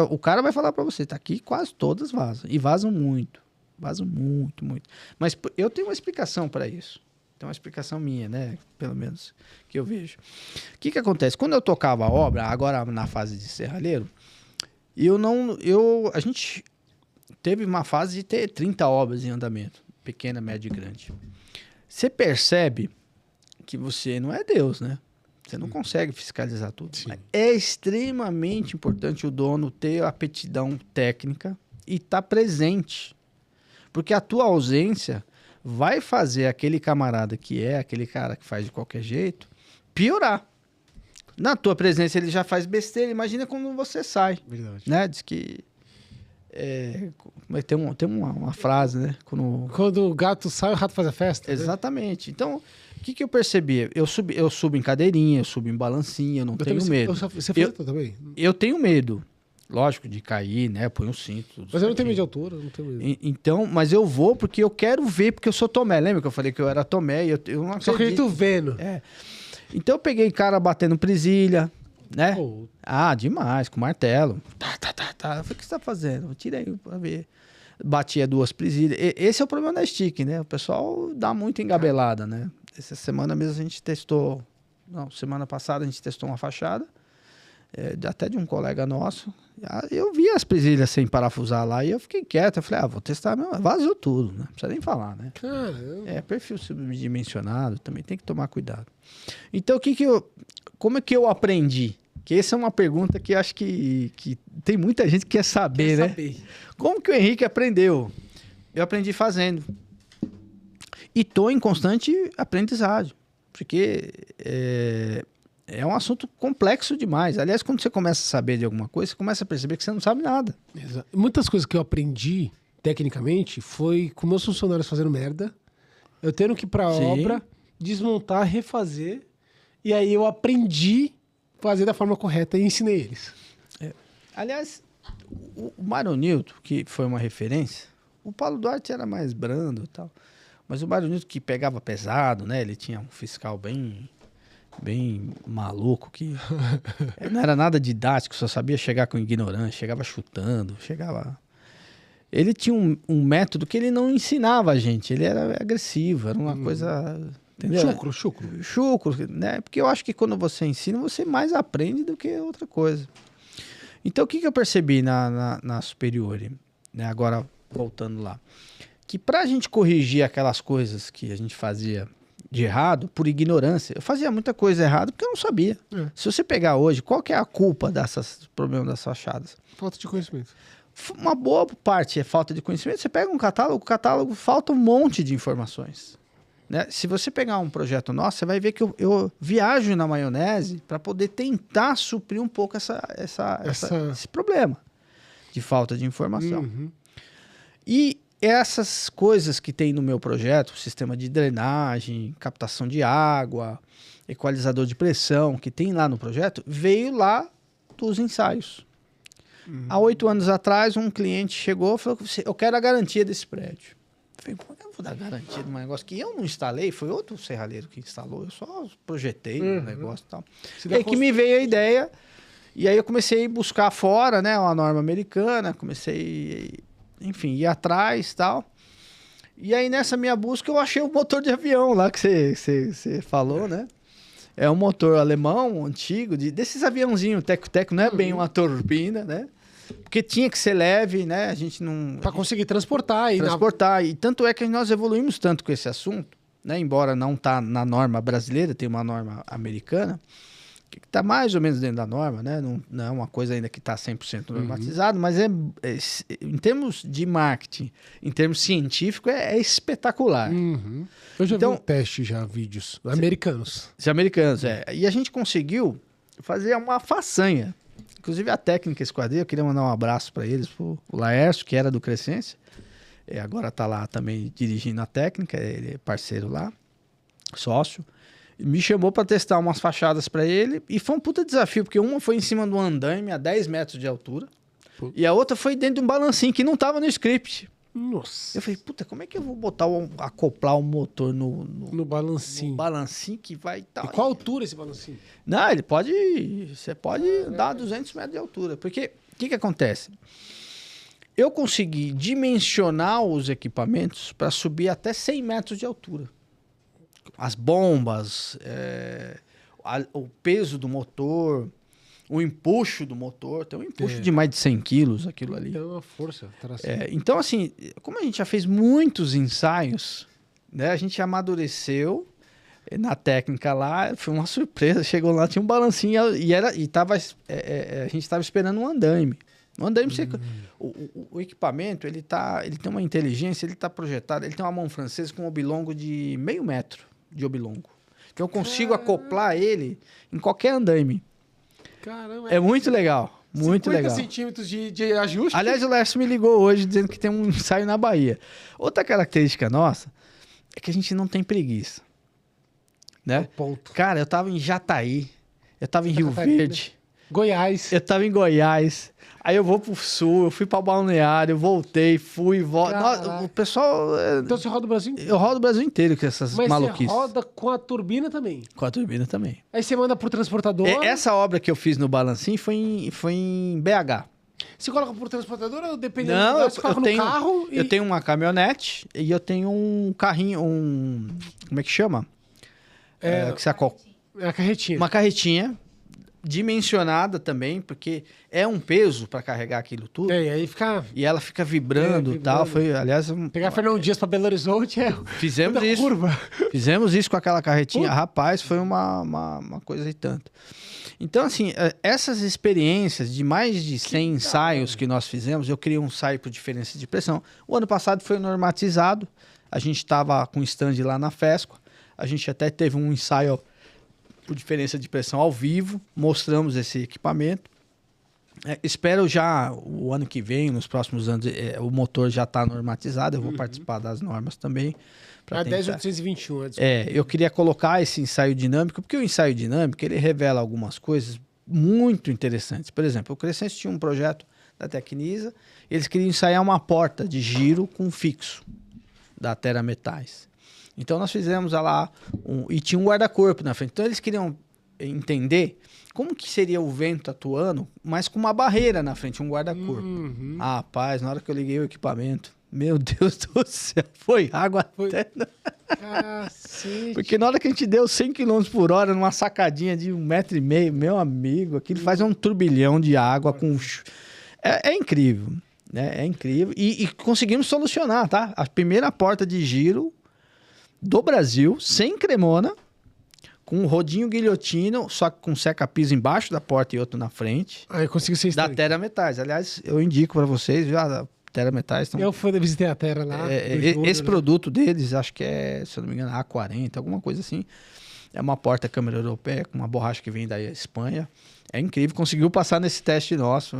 o cara vai falar pra você, tá aqui, quase todas vazam. E vazam muito. Vazam muito, muito. Mas eu tenho uma explicação para isso. Tem uma explicação minha, né? Pelo menos que eu vejo. O que acontece? Quando eu tocava a obra, agora na fase de serralheiro, a gente teve uma fase de ter 30 obras em andamento. Pequena, média e grande. Você percebe que você não é Deus, né? Você não consegue fiscalizar tudo. É extremamente importante o dono ter a aptidão técnica e estar presente. Porque a tua ausência vai fazer aquele camarada que é aquele cara que faz de qualquer jeito piorar. Na tua presença ele já faz besteira, imagina quando você sai. Verdade. Né? Diz que... tem uma frase, né? Quando o gato sai, o rato faz a festa. Exatamente. Né? Então, o que eu percebi? Eu subo em cadeirinha, eu subo em balancinha, eu não tenho medo. Você faz também? Eu tenho medo. Lógico, de cair, né? Põe um cinto. Mas eu não tenho medo de altura, não tenho medo. Então, mas eu vou porque eu quero ver, porque eu sou Tomé. Lembra que eu falei que eu era Tomé? Eu não acredito. Só acredito vendo. Então eu peguei cara batendo presilha, né? Demais, com martelo. Tá. Eu falei, o que você tá fazendo? Eu tirei pra ver. Batia 2 presilhas. Esse é o problema da stick, né? O pessoal dá muito engabelada, né? Essa semana mesmo a gente testou... Não, semana passada a gente testou uma fachada. Até de um colega nosso. Eu vi as presilhas sem parafusar lá e eu fiquei quieto. Eu falei, vou testar mesmo. Vazou tudo, né? Não precisa nem falar, né? Caramba. Perfil subdimensionado, também tem que tomar cuidado. Então, como é que eu aprendi? Que essa é uma pergunta que acho que tem muita gente que quer saber, né? Como que o Henrique aprendeu? Eu aprendi fazendo. E tô em constante aprendizagem. Porque é um assunto complexo demais. Aliás, quando você começa a saber de alguma coisa, você começa a perceber que você não sabe nada. Exato. Muitas coisas que eu aprendi, tecnicamente, foi com meus funcionários fazendo merda, eu tendo que ir pra obra, desmontar, refazer, e aí eu aprendi a fazer da forma correta e ensinei eles. Aliás, o Mário Newton, que foi uma referência, o Paulo Duarte era mais brando e tal, mas o Mário Newton que pegava pesado, né? Ele tinha um fiscal bem maluco, que não era nada didático, só sabia chegar com ignorância, chegava chutando, Ele tinha um método que ele não ensinava a gente, ele era agressivo, era uma coisa... Entendeu? Chucro, né? Porque eu acho que quando você ensina, você mais aprende do que outra coisa. Então, o que eu percebi na superior, né? Agora, voltando lá, que pra gente corrigir aquelas coisas que a gente fazia de errado, por ignorância. Eu fazia muita coisa errada porque eu não sabia. Se você pegar hoje, qual que é a culpa desses problemas das fachadas? Falta de conhecimento. Uma boa parte é falta de conhecimento. Você pega um catálogo, o catálogo falta um monte de informações. Né? Se você pegar um projeto nosso, você vai ver que eu viajo na maionese para poder tentar suprir um pouco esse problema de falta de informação. E essas coisas que tem no meu projeto, sistema de drenagem, captação de água, equalizador de pressão, que tem lá no projeto, veio lá dos ensaios. Há 8 anos atrás, um cliente chegou e falou: eu quero a garantia desse prédio. Eu falei: como é que eu vou dar garantia de um negócio que eu não instalei? Foi outro serralheiro que instalou, eu só projetei o negócio e tal. E aí que me veio a ideia, e aí eu comecei a buscar fora, né, uma norma americana, comecei, enfim, ir atrás e tal. E aí nessa minha busca eu achei o motor de avião lá que você falou, né? É um motor alemão, antigo, desses aviãozinhos teco-teco, não é bem uma turbina, né? Porque tinha que ser leve, né? A gente não... Para conseguir transportar. E tanto é que nós evoluímos tanto com esse assunto, né? Embora não tá na norma brasileira, tem uma norma americana, que está mais ou menos dentro da norma, né? Não é uma coisa ainda que está 100% normatizado, mas em termos de marketing, em termos científicos, é espetacular. Eu já vi um teste, vídeos americanos. Americanos, E a gente conseguiu fazer uma façanha. Inclusive a técnica Esquadrilha, eu queria mandar um abraço para eles, o Laércio, que era do Crescense, agora está lá também dirigindo a técnica, ele é parceiro lá, sócio. Me chamou para testar umas fachadas para ele e foi um puta desafio, porque uma foi em cima de um andaime a 10 metros de altura e a outra foi dentro de um balancinho que não tava no script. Nossa. Eu falei: puta, como é que eu vou acoplar o motor no balancinho? No balancinho que vai... E qual altura esse balancinho? Não, você pode dar 200 metros de altura. Porque o que acontece? Eu consegui dimensionar os equipamentos para subir até 100 metros de altura. As bombas, o peso do motor, o empuxo do motor. Tem um empuxo de mais de 100 quilos, aquilo ali. Tem uma força. Então, assim, como a gente já fez muitos ensaios, né, a gente amadureceu na técnica lá. Foi uma surpresa. Chegou lá, tinha um balancinho a gente estava esperando um andaime. O andaime, o equipamento, ele tem uma inteligência, ele está projetado, ele tem uma mão francesa com um oblongo de meio metro de oblongo. Então eu consigo acoplar ele em qualquer andaime. Caramba, é muito legal. Muito 50 legal. centímetros de ajuste. Aliás, o Lécio me ligou hoje dizendo que tem um ensaio na Bahia. Outra característica nossa é que a gente não tem preguiça. Né? Ponto. Cara, eu tava em Jataí, eu tava em Rio Verde, Goiás. eu tava em Goiás. Aí eu vou pro sul, eu fui pra Balneário, voltei, fui, volto. O pessoal... Então você roda o Brasil inteiro? Eu rodo o Brasil inteiro com essas maluquices. Mas você roda com a turbina também? Com a turbina também. Aí você manda pro transportador? Essa obra que eu fiz no Balancinho foi em BH. Você coloca pro transportador ou dependendo do lugar, você coloca no carro? Eu tenho uma caminhonete e eu tenho um carrinho, como é que chama? Que você É a carretinha. Uma carretinha dimensionada também, porque é um peso para carregar aquilo tudo. E aí fica... E ela fica vibrando e tal. Foi, aliás... Pegar Fernão Dias para Belo Horizonte Fizemos isso. Curva. Fizemos isso com aquela carretinha. Rapaz, foi uma coisa e tanto. Então, assim, essas experiências de mais de 100 ensaios que nós fizemos, eu criei um ensaio por diferença de pressão. O ano passado foi normatizado. A gente estava com stand lá na FESCO. A gente até teve um ensaio por diferença de pressão ao vivo, mostramos esse equipamento. Espero já, o ano que vem, nos próximos anos, o motor já está normatizado, eu vou participar das normas também. A 10821. Eu queria colocar esse ensaio dinâmico, porque o ensaio dinâmico, ele revela algumas coisas muito interessantes. Por exemplo, o Crescense tinha um projeto da Tecnisa, eles queriam ensaiar uma porta de giro com fixo da Terra Metais. Então nós fizemos lá, e tinha um guarda-corpo na frente. Então eles queriam entender como que seria o vento atuando, mas com uma barreira na frente, um guarda-corpo. Rapaz, na hora que eu liguei o equipamento, meu Deus do céu, foi água até... Cacete. Porque na hora que a gente deu 100 km por hora numa sacadinha de 1,5 metro, meu amigo, aquilo faz um turbilhão de água com... É incrível, né? É incrível. E conseguimos solucionar, tá? A primeira porta de giro do Brasil, sem cremona, com um rodinho guilhotino, só que com seca-piso embaixo da porta e outro na frente. Aí conseguiu ser Da Terra Metais. Aliás, eu indico para vocês, viu? A Terra Metais. Então, eu visitei a Terra lá. Esse produto deles, acho que é, se eu não me engano, A40, alguma coisa assim. É uma porta-câmera europeia com uma borracha que vem da Espanha. É incrível, conseguiu passar nesse teste nosso.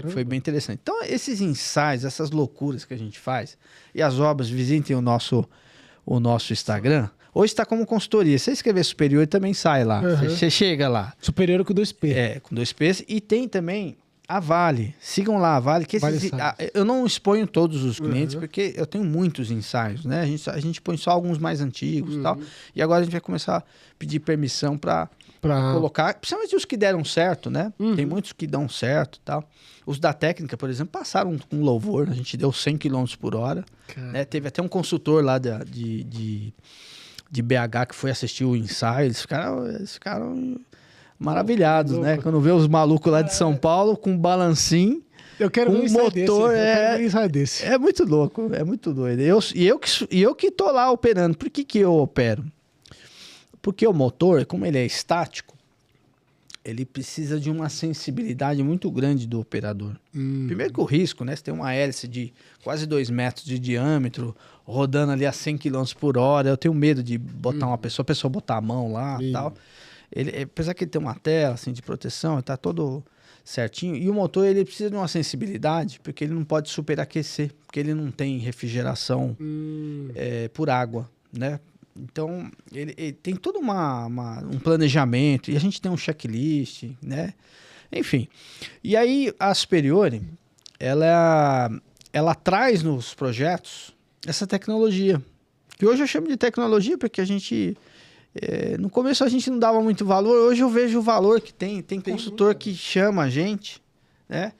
Foi bem interessante. Então, esses ensaios, essas loucuras que a gente faz, e as obras, visitem o nosso Instagram. Hoje está como consultoria. Se você escrever superior, também sai lá. Você chega lá. Superior com 2P. Com 2Ps. E tem também a Vale. Sigam lá a Vale. Eu não exponho todos os clientes, porque eu tenho muitos ensaios, né? A gente põe só alguns mais antigos e tal. E agora a gente vai começar a pedir permissão para colocar, principalmente os que deram certo, né? Tem muitos que dão certo e tal. Os da técnica, por exemplo, passaram com louvor. A gente deu 100 km por hora. Né? Teve até um consultor lá de BH que foi assistir o ensaio. Eles ficaram maravilhados, né? Quando vê os malucos lá de São Paulo com balancinho. Eu quero ver um motor desse. É muito louco, é muito doido. Eu que tô lá operando. Por que eu opero? Porque o motor, como ele é estático, ele precisa de uma sensibilidade muito grande do operador. Primeiro que o risco, né? Você tem uma hélice de quase 2 metros de diâmetro, rodando ali a 100 km por hora. Eu tenho medo de botar a pessoa botar a mão lá e tal. Apesar que ele tem uma tela assim, de proteção, ele tá todo certinho. E o motor, ele precisa de uma sensibilidade, porque ele não pode superaquecer, porque ele não tem refrigeração por água, né? Então, ele tem todo um planejamento, e a gente tem um checklist, né? Enfim. E aí, a Superiore, ela traz nos projetos essa tecnologia, que hoje eu chamo de tecnologia porque a gente... no começo a gente não dava muito valor, hoje eu vejo o valor que tem. Tem consultor que chama a gente, né?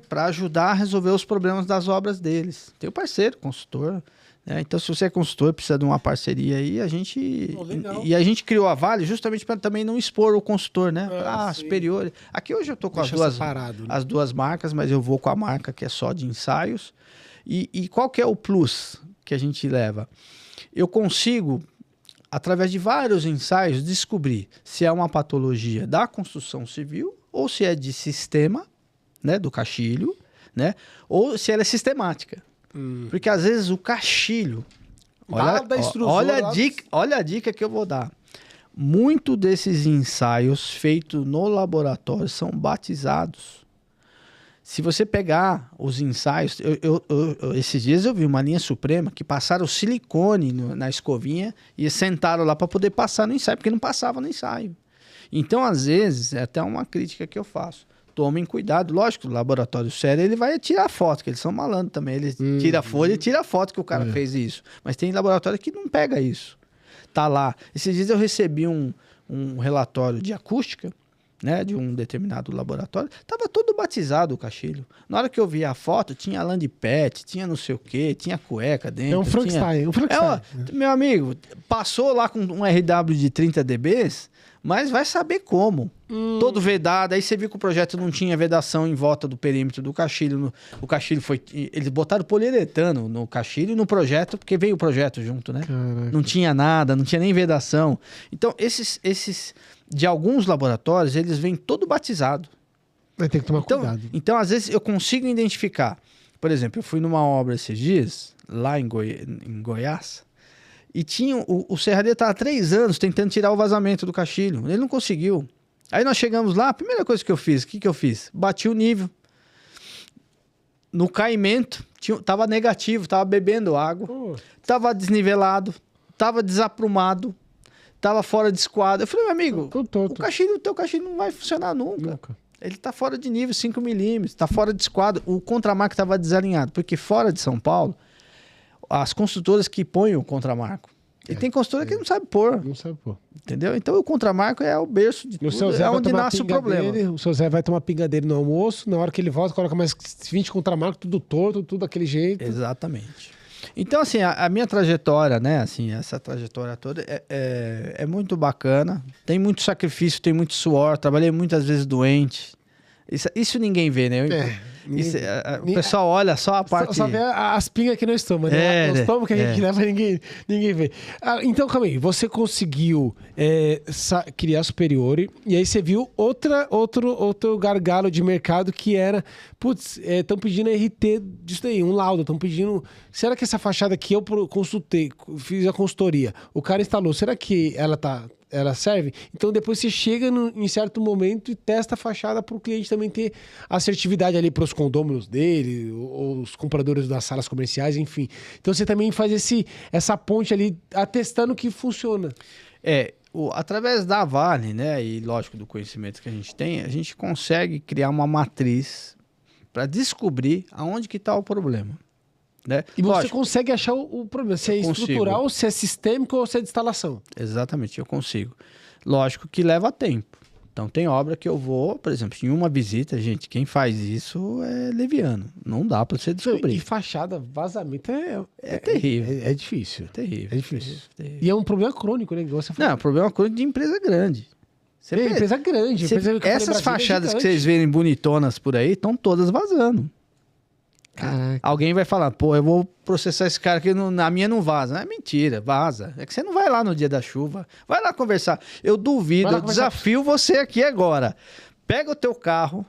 Para ajudar a resolver os problemas das obras deles. Tem o parceiro, consultor... Então, se você é consultor, precisa de uma parceria aí, a gente criou a Vale justamente para também não expor o consultor, né? Superior. Aqui hoje eu tô com as duas marcas, mas eu vou com a marca que é só de ensaios. E qual que é o plus que a gente leva? Eu consigo, através de vários ensaios, descobrir se é uma patologia da construção civil ou se é de sistema, né, do caixilho, né? Ou se ela é sistemática. Porque às vezes o caixilho... Olha a dica que eu vou dar. Muito desses ensaios feitos no laboratório são batizados. Se você pegar os ensaios... esses dias eu vi uma linha suprema que passaram silicone na escovinha e sentaram lá para poder passar no ensaio, porque não passava no ensaio. Então, às vezes, é até uma crítica que eu faço. Tomem cuidado. Lógico, o laboratório sério, ele vai tirar foto, que eles são malandros também. Ele tira a folha e tira a foto que o cara fez isso. Mas tem laboratório que não pega isso. Tá lá. Esses dias eu recebi um relatório de acústica, né, de um determinado laboratório. Tava todo batizado o caixilho. Na hora que eu vi a foto, tinha lã de pet, tinha não sei o quê, tinha cueca dentro. É um Frankenstein. Meu amigo, passou lá com um RW de 30 dBs, mas vai saber como. Todo vedado. Aí você viu que o projeto não tinha vedação em volta do perímetro do caixilho. O caixilho foi... Eles botaram poliuretano no caixilho e no projeto, porque veio o projeto junto, né? Caraca. Não tinha nada, não tinha nem vedação. Então, esses de alguns laboratórios, eles vêm todo batizado. Vai ter que tomar cuidado. Então, às vezes, eu consigo identificar. Por exemplo, eu fui numa obra esses dias, lá em Goiás, e tinha o serradeiro estava há 3 anos tentando tirar o vazamento do caixilho. Ele não conseguiu. Aí nós chegamos lá, a primeira coisa que eu fiz, o que eu fiz? Bati o nível. No caimento, tava negativo, tava bebendo água, tava desnivelado, tava desaprumado, tava fora de esquadro. Eu falei, meu amigo, o teu caixilho não vai funcionar nunca. Ele tá fora de nível, 5 milímetros, tá fora de esquadro. O contramarco tava desalinhado, porque fora de São Paulo, as construtoras que põem o contramarco, e tem construtora que não sabe pôr. Não sabe pôr. Entendeu? Então o contramarco é o berço de tudo, é onde nasce o problema. O seu Zé vai tomar pinga dele no almoço, na hora que ele volta, coloca mais 20 contramarcos, tudo torto, tudo daquele jeito. Exatamente. Então, assim, a minha trajetória, né, assim, essa trajetória toda é muito bacana. Tem muito sacrifício, tem muito suor, trabalhei muitas vezes doente. Isso ninguém vê, né? O pessoal olha só a parte... Só vê as pingas que nós tomamos, né? Os tomos que a gente leva, ninguém vê. Então, calma aí. Você conseguiu criar a Superiore e aí você viu outro gargalo de mercado que era... Putz, estão pedindo RT disso daí, um laudo. Estão pedindo... Será que essa fachada aqui eu consultei, fiz a consultoria, o cara instalou, será que ela serve? Então depois você chega em certo momento e testa a fachada para o cliente também ter assertividade ali para os condôminos dele, ou os compradores das salas comerciais, enfim. Então você também faz essa ponte ali, atestando que funciona. Através da Vale, né, e lógico do conhecimento que a gente consegue criar uma matriz para descobrir aonde que está o problema. Né? E você consegue achar o problema, se é estrutural, se é sistêmico ou se é de instalação. Exatamente, eu consigo. Lógico que leva tempo. Então tem obra que eu vou, por exemplo, em uma visita, gente, quem faz isso é leviano. Não dá para você descobrir. E fachada, vazamento é terrível. É difícil. Terrível. É difícil. Terrível. E é um problema crônico, né? Você Não, é um problema crônico de empresa grande. Empresa grande. Essas fachadas que vocês verem bonitonas por aí, estão todas vazando. Caraca. Alguém vai falar, pô, eu vou processar esse cara que a minha não vaza. Não é mentira, vaza. É que você não vai lá no dia da chuva. Vai lá conversar. Eu duvido, eu desafio você aqui agora. Pega o teu carro,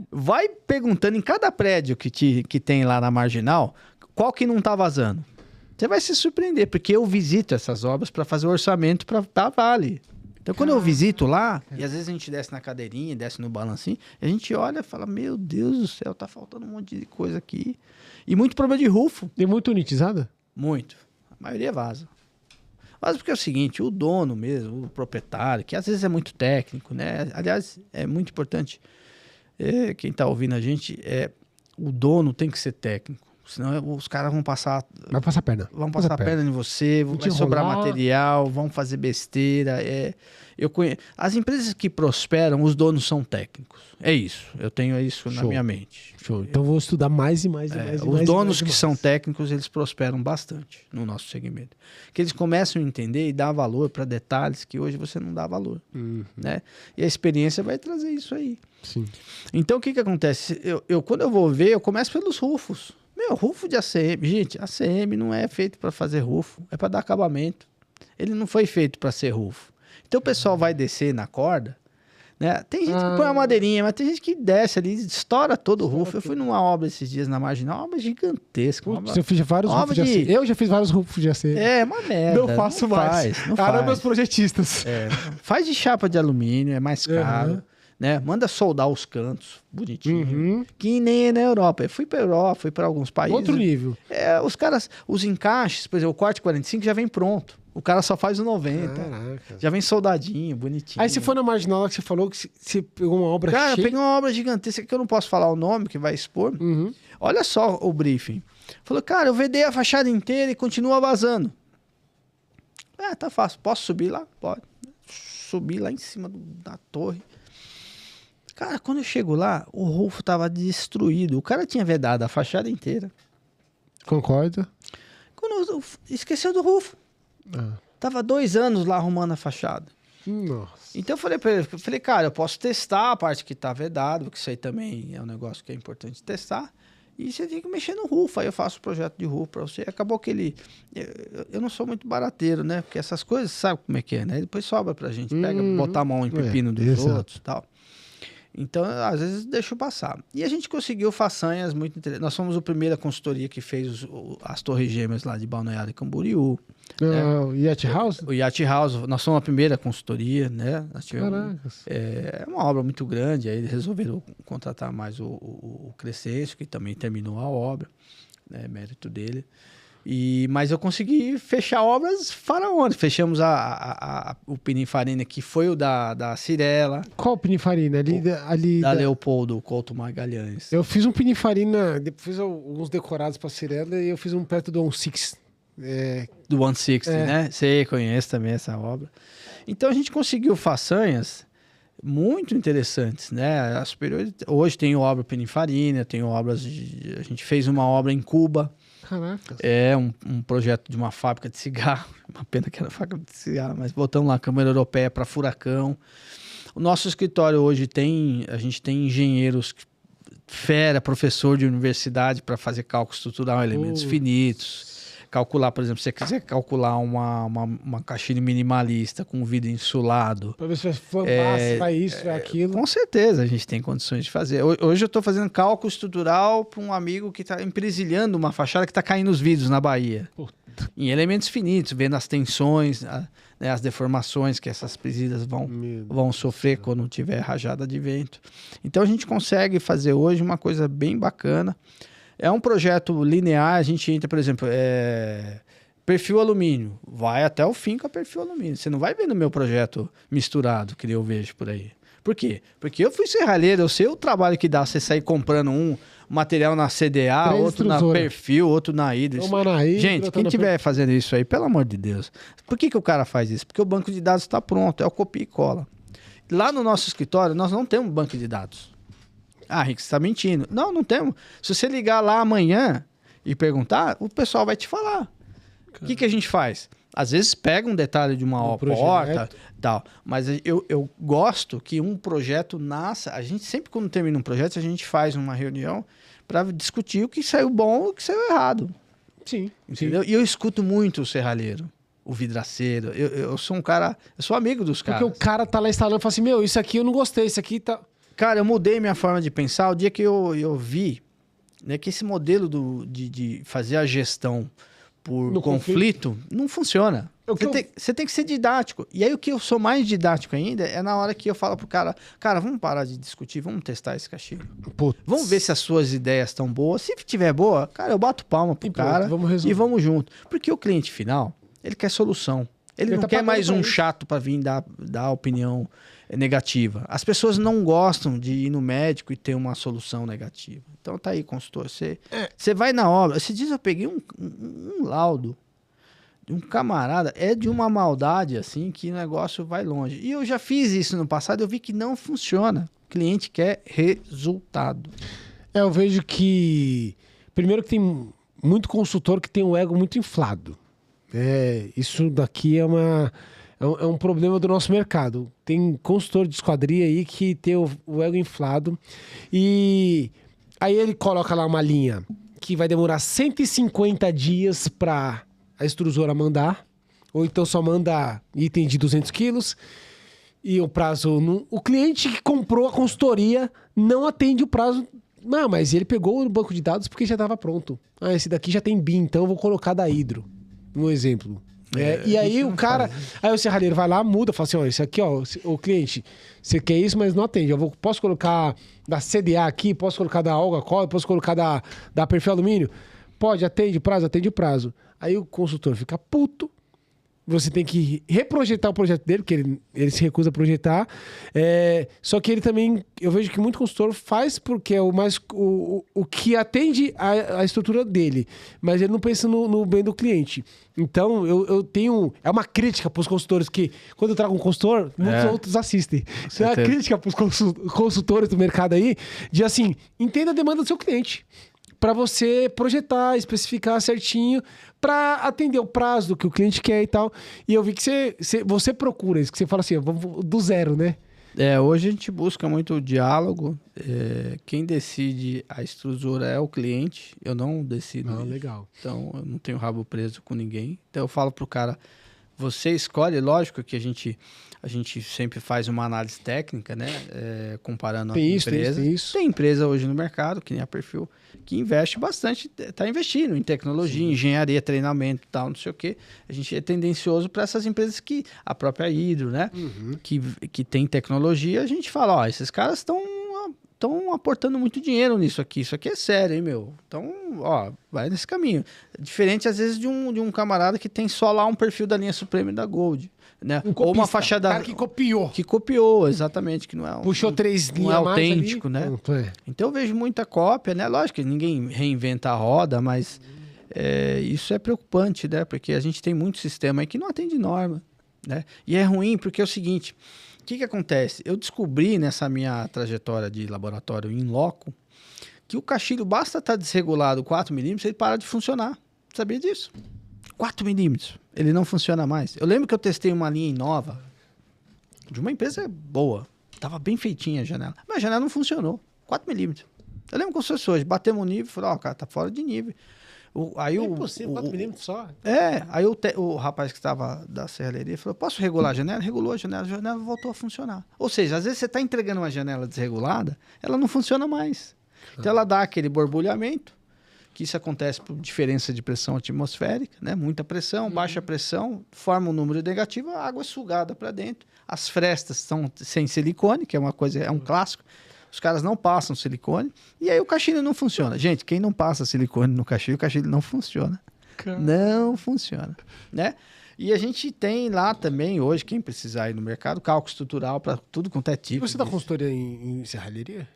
vai perguntando em cada prédio que tem lá na Marginal, qual que não tá vazando. Você vai se surpreender, porque eu visito essas obras para fazer o orçamento para a Vale. Então, quando eu visito lá, e às vezes a gente desce na cadeirinha, desce no balancinho, a gente olha e fala, meu Deus do céu, tá faltando um monte de coisa aqui. E muito problema de rufo. Tem muito unitizada? Muito. A maioria vaza. Mas porque é o seguinte, o dono mesmo, o proprietário, que às vezes é muito técnico, né? Aliás, é muito importante, quem tá ouvindo a gente, o dono tem que ser técnico. Senão os caras vão passar... Vai passar perna. Vão passar perna em você, vai sobrar material, vão fazer besteira. As empresas que prosperam, os donos são técnicos. É isso. Eu tenho isso na minha mente. Show. Então vou estudar mais e mais. Os donos que são técnicos, eles prosperam bastante no nosso segmento. Que eles começam a entender e dar valor para detalhes que hoje você não dá valor. Né? E a experiência vai trazer isso aí. Sim. Então o que acontece? Quando eu vou ver, eu começo pelos rufos. Rufo de ACM. Gente, ACM não é feito para fazer rufo, é para dar acabamento. Ele não foi feito para ser rufo. Então o pessoal vai descer na corda, né? Tem gente que põe uma madeirinha, mas tem gente que desce ali, estoura todo o rufo. Eu fui numa obra esses dias na Marginal, uma obra gigantesca. Eu fiz vários rufos de ACM. Eu já fiz vários rufos de ACM. É uma merda. Não faço mais. Cara, meus projetistas. Faz de chapa de alumínio, é mais caro. Né? Manda soldar os cantos, bonitinho. Que nem é na Europa. Eu fui para Europa, fui para alguns países. Outro nível. Os caras, os encaixes, por exemplo, o corte 45 já vem pronto. O cara só faz o 90. Caraca. Já vem soldadinho, bonitinho. Aí você foi na Marginal que você falou que você pegou uma obra Cara, eu peguei uma obra gigantesca que eu não posso falar o nome, que vai expor. Olha só o briefing. Falou, cara, eu vedei a fachada inteira e continua vazando. Tá fácil. Posso subir lá? Pode. Subi lá em cima da torre. Cara, quando eu chego lá, o rufo tava destruído. O cara tinha vedado a fachada inteira. Concordo. Esqueceu do rufo. Tava 2 anos lá arrumando a fachada. Nossa. Então eu falei pra ele, cara, eu posso testar a parte que tá vedado, porque isso aí também é um negócio que é importante testar. E você tem que mexer no rufo. Aí eu faço o projeto de rufo pra você. Acabou que ele... Eu não sou muito barateiro, né? Porque essas coisas, sabe como é que é, né? Depois sobra pra gente. Pega, botar a mão em pepino dos outros e tal. Então, às vezes, deixo passar. E a gente conseguiu façanhas muito interessantes. Nós fomos a primeira consultoria que fez as Torres Gêmeas lá de Balneário Camboriú. O Yacht House? O Yacht House. Nós fomos a primeira consultoria, né? Nós tivemos, Caracas. é uma obra muito grande. Aí eles resolveram contratar mais o Crescencio, que também terminou a obra. Né? Mérito dele. Mas eu consegui fechar obras faraônicas. Fechamos o Pininfarina, que foi o da Cirela. Qual Pininfarina? Ali da Leopoldo Couto Magalhães. Eu fiz um Pininfarina, fiz alguns decorados para Cirela e eu fiz um perto do 160. Do 160, né? Você conhece também essa obra. Então a gente conseguiu façanhas muito interessantes, né? A Superior, hoje tem obra Pininfarina, tem obras a gente fez uma obra em Cuba. Caraca. É um projeto de uma fábrica de cigarro. Uma pena que era fábrica de cigarro, mas botamos lá a Câmara Europeia para furacão. O nosso escritório hoje a gente tem engenheiros fera, professor de universidade para fazer cálculo estrutural, elementos finitos. Calcular, por exemplo, se você quiser calcular uma caixinha minimalista com vidro insulado. Para ver se vai flampar, se vai isso, vai aquilo. Com certeza a gente tem condições de fazer. Hoje eu estou fazendo cálculo estrutural para um amigo que está empresilhando uma fachada que está caindo os vidros na Bahia. Puta. Em elementos finitos, vendo as tensões, né, as deformações que essas presílias vão sofrer quando tiver rajada de vento. Então a gente consegue fazer hoje uma coisa bem bacana. É um projeto linear, a gente entra, por exemplo, perfil alumínio, vai até o fim com a perfil alumínio. Você não vai ver no meu projeto misturado, que eu vejo por aí. Por quê? Porque eu fui serralheiro, eu sei o trabalho que dá você sair comprando um material na CDA, outro na perfil, outro na Hydra. Gente, quem estiver fazendo isso aí, pelo amor de Deus. Por que o cara faz isso? Porque o banco de dados está pronto, é o copia e cola. Lá no nosso escritório, nós não temos banco de dados. Ah, Rick, você está mentindo. Não, não temos. Se você ligar lá amanhã e perguntar, o pessoal vai te falar. O que a gente faz? Às vezes pega um detalhe de uma porta, tal. Mas eu gosto que um projeto nasça. A gente sempre, quando termina um projeto, a gente faz uma reunião para discutir o que saiu bom e o que saiu errado. Sim. Entendeu? E eu escuto muito o serralheiro, o vidraceiro. Eu sou um cara... Eu sou amigo dos caras. Porque o cara tá lá instalando e fala assim, meu, isso aqui eu não gostei, isso aqui tá... Cara, eu mudei minha forma de pensar o dia que eu vi, né, que esse modelo de fazer a gestão por conflito não funciona. Você tem que ser didático. E aí o que eu sou mais didático ainda é na hora que eu falo pro cara, vamos parar de discutir, vamos testar esse cachimbo. Vamos ver se as suas ideias estão boas. Se tiver boa, cara, eu bato palma pro cara e vamos junto. Porque o cliente final, ele quer solução. Ele não quer mais um chato para vir dar opinião negativa. As pessoas não gostam de ir no médico e ter uma solução negativa. Então tá aí, consultor. Você vai na obra. Esses dias eu peguei um laudo de um camarada. É de uma maldade, assim, que o negócio vai longe. E eu já fiz isso no passado, eu vi que não funciona. O cliente quer resultado. Eu vejo que... Primeiro que tem muito consultor que tem um ego muito inflado. Isso daqui é um problema do nosso mercado. Tem consultor de esquadria aí que tem o ego inflado. E aí ele coloca lá uma linha que vai demorar 150 dias para a extrusora mandar. Ou então só manda item de 200 quilos. E o prazo... O cliente que comprou a consultoria não atende o prazo... Não, mas ele pegou no banco de dados porque já estava pronto. Ah, esse daqui já tem BIM, então eu vou colocar da Hydro. Um exemplo. E aí o cara... Aí o serralheiro vai lá, muda, fala assim, ó, esse aqui, ó, o cliente, você quer isso, mas não atende. Posso colocar da CDA aqui, posso colocar da Olga Cola, posso colocar da Perfil Alumínio? Pode, atende o prazo. Aí o consultor fica puto. Você tem que reprojetar o projeto dele, porque ele se recusa a projetar. Só que ele também... Eu vejo que muito consultor faz porque é o que atende a estrutura dele. Mas ele não pensa no bem do cliente. Então, eu tenho... É uma crítica para os consultores que... Quando eu trago um consultor, muitos outros assistem. Isso é uma crítica para os consultores do mercado aí, de assim, entenda a demanda do seu cliente. Para você projetar, especificar certinho, para atender o prazo do que o cliente quer e tal. E eu vi que você procura isso, que você fala assim, vamos do zero, né? Hoje a gente busca muito o diálogo. Quem decide a extrusora é o cliente. Eu não decido. Legal. Então, eu não tenho rabo preso com ninguém. Então, eu falo pro cara, você escolhe, lógico que a gente sempre faz uma análise técnica, né? Comparando a empresa. Tem empresa hoje no mercado, que nem a Perfil, que investe bastante, está investindo em tecnologia, engenharia, treinamento e tal, não sei o quê. A gente é tendencioso para essas empresas que, a própria Hydro, né? Que tem tecnologia, a gente fala, ó, esses caras estão aportando muito dinheiro nisso aqui. Isso aqui é sério, hein, meu? Então, ó, vai nesse caminho. Diferente, às vezes, de um camarada que tem só lá um perfil da linha Supreme e da Gold. Né? Ou uma fachada... cara que copiou. Que copiou, exatamente. Que não é puxou 3 linhas não é autêntico, né? Então eu vejo muita cópia, né? Lógico que ninguém reinventa a roda, mas isso é preocupante, né? Porque a gente tem muito sistema aí que não atende norma, né? E é ruim porque é o seguinte, o que acontece? Eu descobri nessa minha trajetória de laboratório in loco que o caixilho basta estar desregulado 4 milímetros, ele para de funcionar. Sabia disso? 4 milímetros. Ele não funciona mais. Eu lembro que eu testei uma linha nova de uma empresa boa. Tava bem feitinha a janela. Mas a janela não funcionou. 4 milímetros. Eu lembro como se fosse hoje, batemos o nível, falou, o cara tá fora de nível. Aí é impossível, 4 milímetros só. Aí o rapaz que estava da serralheria falou, posso regular a janela? Regulou a janela voltou a funcionar. Ou seja, às vezes você está entregando uma janela desregulada, ela não funciona mais. Então ela dá aquele borbulhamento, que isso acontece por diferença de pressão atmosférica, né? Muita pressão, baixa pressão, forma um número negativo, a água é sugada para dentro. As frestas estão sem silicone, que é uma coisa, é um clássico. Os caras não passam silicone e aí o caixilho não funciona. Gente, quem não passa silicone no caixilho, o caixilho não funciona. Caramba. Não funciona, né? E a gente tem lá também, hoje, quem precisar ir no mercado, cálculo estrutural para tudo quanto é tipo. E você dá consultoria em serralheria?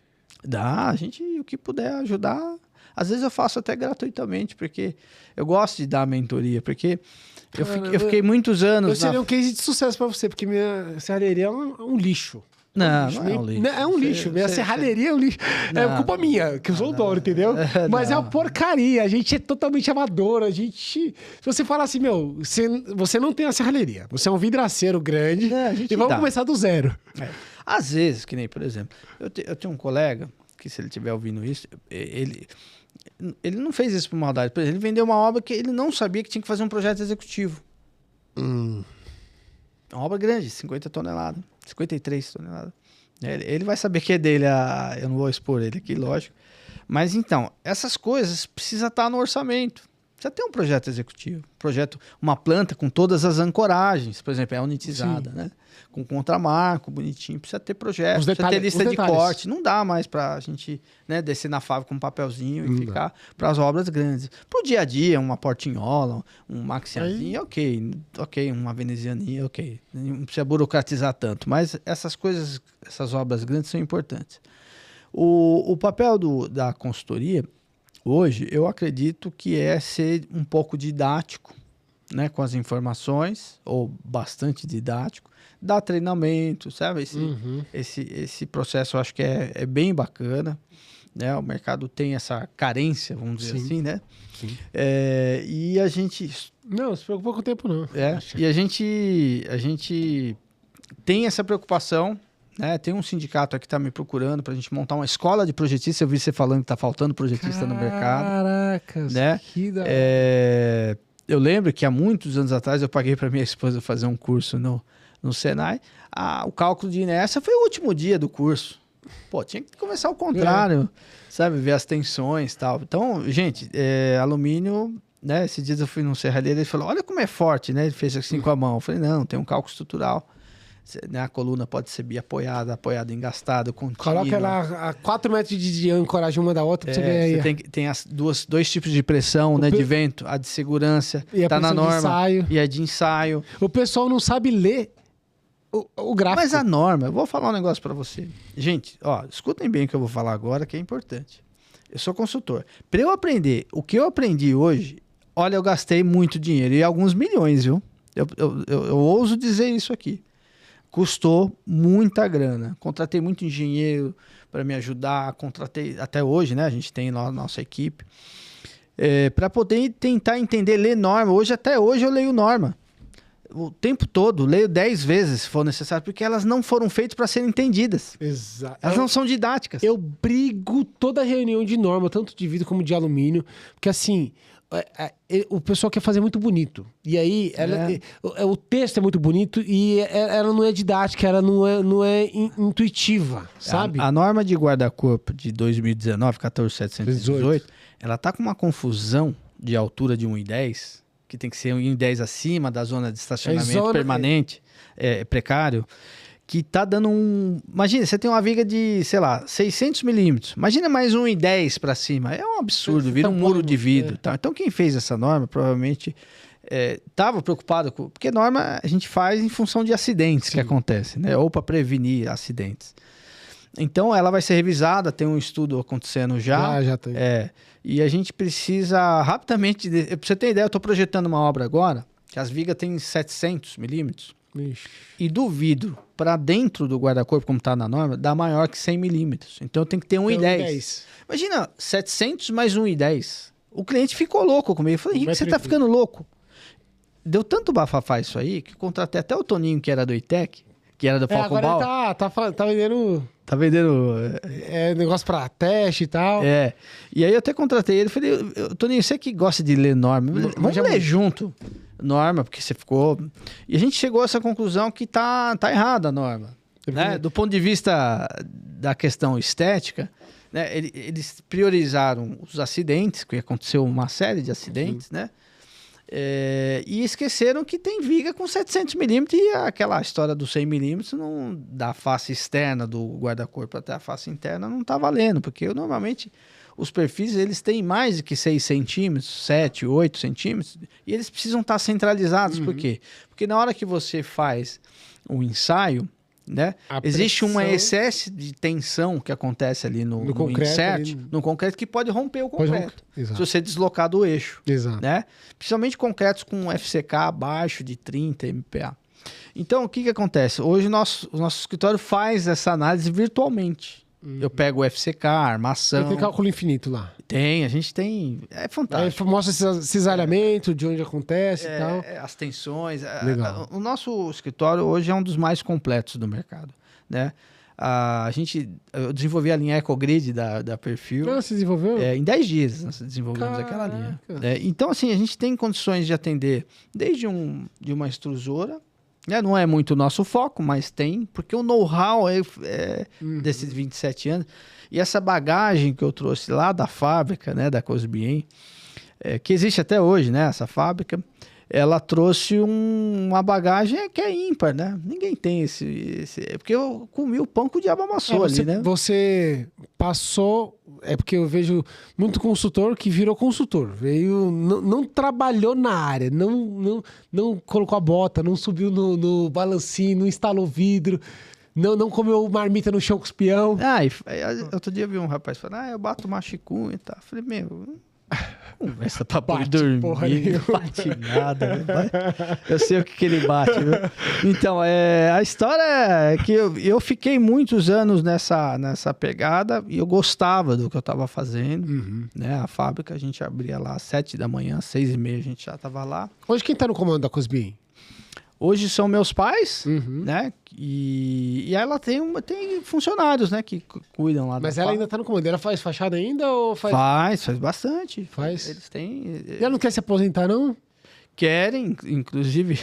Dá, a gente, o que puder ajudar. Às vezes eu faço até gratuitamente, porque eu gosto de dar mentoria, porque eu fiquei muitos anos... Eu seria um case de sucesso para você, porque minha serralheria é um lixo. Não é um lixo. É um lixo. Minha serralheria é um lixo. É culpa minha, que eu sou o dono, entendeu? Mas é uma porcaria. A gente é totalmente amador. Se você falar assim, você não tem a serralheria. Você é um vidraceiro grande e vamos começar do zero. Às vezes, que nem, por exemplo, eu tenho um colega que, se ele estiver ouvindo isso, ele não fez isso por maldade. Por exemplo, ele vendeu uma obra que ele não sabia que tinha que fazer um projeto executivo. Uma obra grande, 50 toneladas. 53 toneladas. Ele vai saber que é dele, eu não vou expor ele aqui, lógico. Mas então, essas coisas precisam estar no orçamento. Precisa ter um projeto executivo. Uma planta com todas as ancoragens, por exemplo, é unitizada, né? Com contramarco, bonitinho. Precisa ter projeto, precisa ter lista de corte. Não dá mais para a gente, né, descer na fábrica com um papelzinho e ficar para as obras grandes. Para o dia a dia, uma portinhola, um maxiazinho, ok, uma venezianinha, ok. Não precisa burocratizar tanto. Mas essas coisas, essas obras grandes são importantes. O papel da consultoria, hoje, eu acredito que é ser um pouco didático, né, com as informações, ou bastante didático, dar treinamento, sabe? Esse processo eu acho que é bem bacana, né? O mercado tem essa carência, vamos dizer assim, né? E a gente... Não, se preocupa com o tempo, não. E a gente tem essa preocupação, né? Tem um sindicato aqui que está me procurando para a gente montar uma escola de projetistas. Eu vi você falando que está faltando projetista no mercado. Caracas, né? Que da hora. Eu lembro que há muitos anos atrás eu paguei para minha esposa fazer um curso no Senai. O cálculo de inércia foi o último dia do curso. Pô, tinha que começar ao contrário, sabe? Ver as tensões e tal. Então, gente, alumínio, né? Esses dias eu fui num serralheiro e ele falou, olha como é forte, né? Ele fez assim com a mão. Eu falei, não, tem um cálculo estrutural. Né, a coluna pode ser apoiada, engastada, contínua. Coloca ela a 4 metros de ancoragem uma da outra pra você ver aí. Você tem dois tipos de pressão, né, de vento, a de segurança, e tá na norma, e a de ensaio. O pessoal não sabe ler o gráfico. Mas a norma, eu vou falar um negócio para você. Gente, escutem bem o que eu vou falar agora, que é importante. Eu sou consultor. Para eu aprender o que eu aprendi hoje, olha, eu gastei muito dinheiro, e alguns milhões, viu? Eu ouso dizer isso aqui. Custou muita grana. Contratei muito engenheiro para me ajudar. Contratei até hoje, né? A gente tem lá a nossa equipe. Para poder tentar entender, ler norma. Até hoje eu leio norma. O tempo todo. Leio 10 vezes, se for necessário, porque elas não foram feitas para serem entendidas. Exato. Elas não são didáticas. Eu brigo toda reunião de norma, tanto de vidro como de alumínio, porque assim... o pessoal quer fazer muito bonito. E aí, o texto é muito bonito e ela não é didática, ela não é intuitiva, sabe? A norma de guarda-corpo de 2019, 14718, ela tá com uma confusão de altura de 1,10, que tem que ser 1,10 acima da zona de estacionamento permanente, precário, que tá dando Imagina, você tem uma viga de, sei lá, 600 milímetros. Imagina mais 1,10 para cima. É um absurdo, vira um muro de vidro. Tá? Então, quem fez essa norma, provavelmente, estava preocupado com... Porque norma a gente faz em função de acidentes que acontecem, né? Ou para prevenir acidentes. Então, ela vai ser revisada, tem um estudo acontecendo já. Já tem. E a gente precisa rapidamente... Pra você ter ideia, eu estou projetando uma obra agora, que as vigas têm 700 milímetros. Ixi. E do vidro para dentro do guarda-corpo, como está na norma, dá maior que 100 milímetros. Então tem que ter 1,10. Imagina, 700 mais 1,10. O cliente ficou louco comigo. Eu falei, Henrique, você está ficando louco. Deu tanto bafafá isso aí, que contratei até o Toninho, que era do ITEC, que era do Falcon Ball. Agora tá vendendo... Tá vendendo... negócio pra teste e tal. E aí eu até contratei ele, falei, Toninho, você que gosta de ler norma, vamos ler junto norma, porque você ficou... E a gente chegou a essa conclusão que tá errada a norma. Né? Do ponto de vista da questão estética, né? Eles priorizaram os acidentes, que aconteceu uma série de acidentes, né? E esqueceram que tem viga com 700 milímetros e aquela história dos 100 milímetros da face externa do guarda-corpo até a face interna não tá valendo, porque normalmente os perfis eles têm mais de que 6 centímetros, 7, 8 centímetros, e eles precisam estar centralizados. Por quê? Porque na hora que você faz um ensaio, né, existe um excesso de tensão que acontece ali no concreto, insert, no concreto, que pode romper o concreto. Se você deslocar do eixo. Exato. Né? Principalmente concretos com FCK abaixo de 30 MPa. Então, o que acontece? Hoje o nosso escritório faz essa análise virtualmente. Eu pego o FCK, a armação. Tem cálculo infinito lá. A gente tem. É fantástico. Aí mostra cisalhamento, de onde acontece e tal. As tensões. Legal. O nosso escritório hoje é um dos mais completos do mercado. Né? Eu desenvolvi a linha EcoGrid da Perfil. Você desenvolveu? Em 10 dias nós desenvolvemos aquela linha. Então, assim, a gente tem condições de atender desde de uma extrusora. Não é muito o nosso foco, mas tem, porque o know-how desses 27 anos e essa bagagem que eu trouxe lá da fábrica, né, da Cosbien, que existe até hoje, né, essa fábrica, ela trouxe uma bagagem que é ímpar, né? Ninguém tem porque eu comi o pão que o diabo amassou ali, né? Você passou... porque eu vejo muito consultor que virou consultor. Veio... Não trabalhou na área. Não colocou a bota, não subiu no balancinho, não instalou vidro. Não comeu marmita no chão com os peão. Outro dia eu vi um rapaz falando, eu bato machikunha e tal. Falei, conversa pra boi dormir, não bate nada. Né? Eu sei o que ele bate, viu? Então, a história é que eu fiquei muitos anos nessa pegada e eu gostava do que eu tava fazendo. Né? A fábrica a gente abria lá às 7 da manhã, às 6h30 a gente já tava lá. Hoje quem tá no comando da Cosbien? Hoje são meus pais, né? E ela tem funcionários, né? Que cuidam lá. Mas ela ainda tá no comando. Ela faz fachada ainda ou faz... Faz bastante. Faz? Eles têm... E ela não quer se aposentar, não? Querem, inclusive,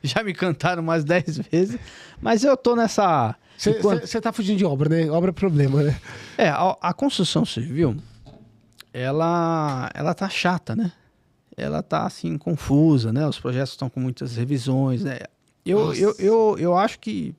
já me cantaram umas 10 vezes. Mas eu tô nessa... Você tá fugindo de obra, né? Obra é problema, né? A construção civil, ela tá chata, né? Ela tá, assim, confusa, né? Os projetos estão com muitas revisões, né? Eu acho que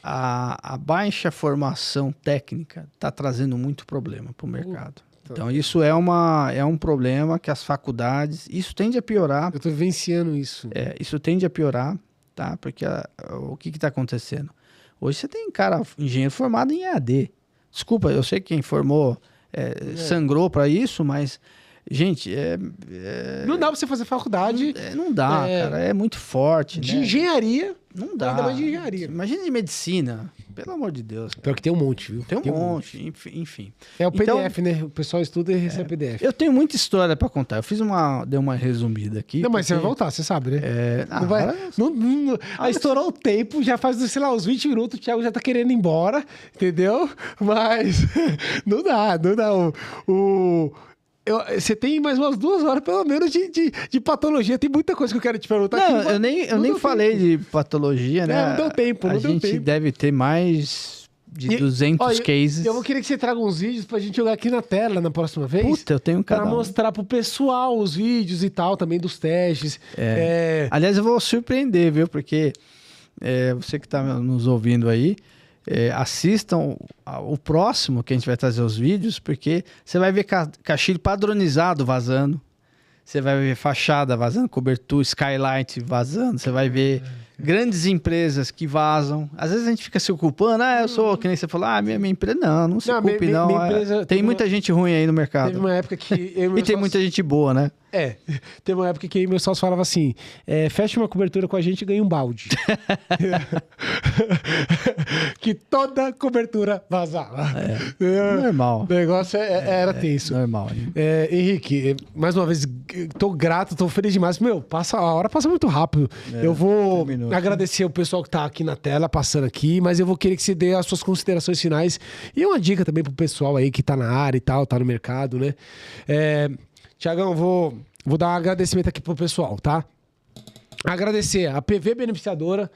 a baixa formação técnica está trazendo muito problema para o mercado. Então, isso é um problema que as faculdades... Isso tende a piorar. Eu estou vivenciando isso. Isso tende a piorar, tá? Porque o que está acontecendo? Hoje você tem engenheiro formado em EAD. Desculpa, eu sei que quem formou sangrou para isso, mas... Gente, não dá pra você fazer faculdade. Não dá, cara. É muito forte. De né? engenharia. Não dá. Ainda mais de engenharia. Imagina de medicina. Pelo amor de Deus. Pior que tem um monte, viu? Tem um monte, enfim. É o PDF, né? O pessoal estuda e recebe PDF. Eu tenho muita história pra contar. Eu dei uma resumida aqui. Não, mas você vai voltar, você sabe, né? Estourou o tempo, já faz, sei lá, uns 20 minutos, o Thiago já tá querendo ir embora, entendeu? Mas não dá. Você tem mais umas 2 horas, pelo menos, de patologia. Tem muita coisa que eu quero te perguntar. Não, eu nem falei de patologia, né? Não deu tempo, A gente deve ter mais de 200 cases. Eu vou querer que você traga uns vídeos pra gente jogar aqui na tela na próxima vez. Puta, eu tenho um canal. Pra mostrar pro pessoal os vídeos e tal, também dos testes. Aliás, eu vou surpreender, viu? Porque você que tá nos ouvindo aí, assistam o próximo que a gente vai trazer os vídeos, porque você vai ver caixilho padronizado vazando, você vai ver fachada vazando, cobertura, skylight vazando, você vai ver grandes empresas que vazam. Às vezes a gente fica se culpando, eu sou, que nem você falou, minha empresa, não se culpe não. Minha empresa, tem muita gente ruim aí no mercado. Teve uma época que... e tem muita gente boa, né? Teve uma época que eu e meu sócio falava assim, fecha uma cobertura com a gente e ganha um balde. Que toda cobertura vazava. Normal. O negócio era tenso. Normal. Henrique, mais uma vez, tô grato, tô feliz demais. A hora passa muito rápido. Eu vou agradecer o pessoal que tá aqui na tela, passando aqui, mas eu vou querer que você dê as suas considerações finais e uma dica também pro pessoal aí que tá na área e tal, tá no mercado, né? Tiagão, vou dar um agradecimento aqui pro pessoal, tá? Agradecer a PV Beneficiadora,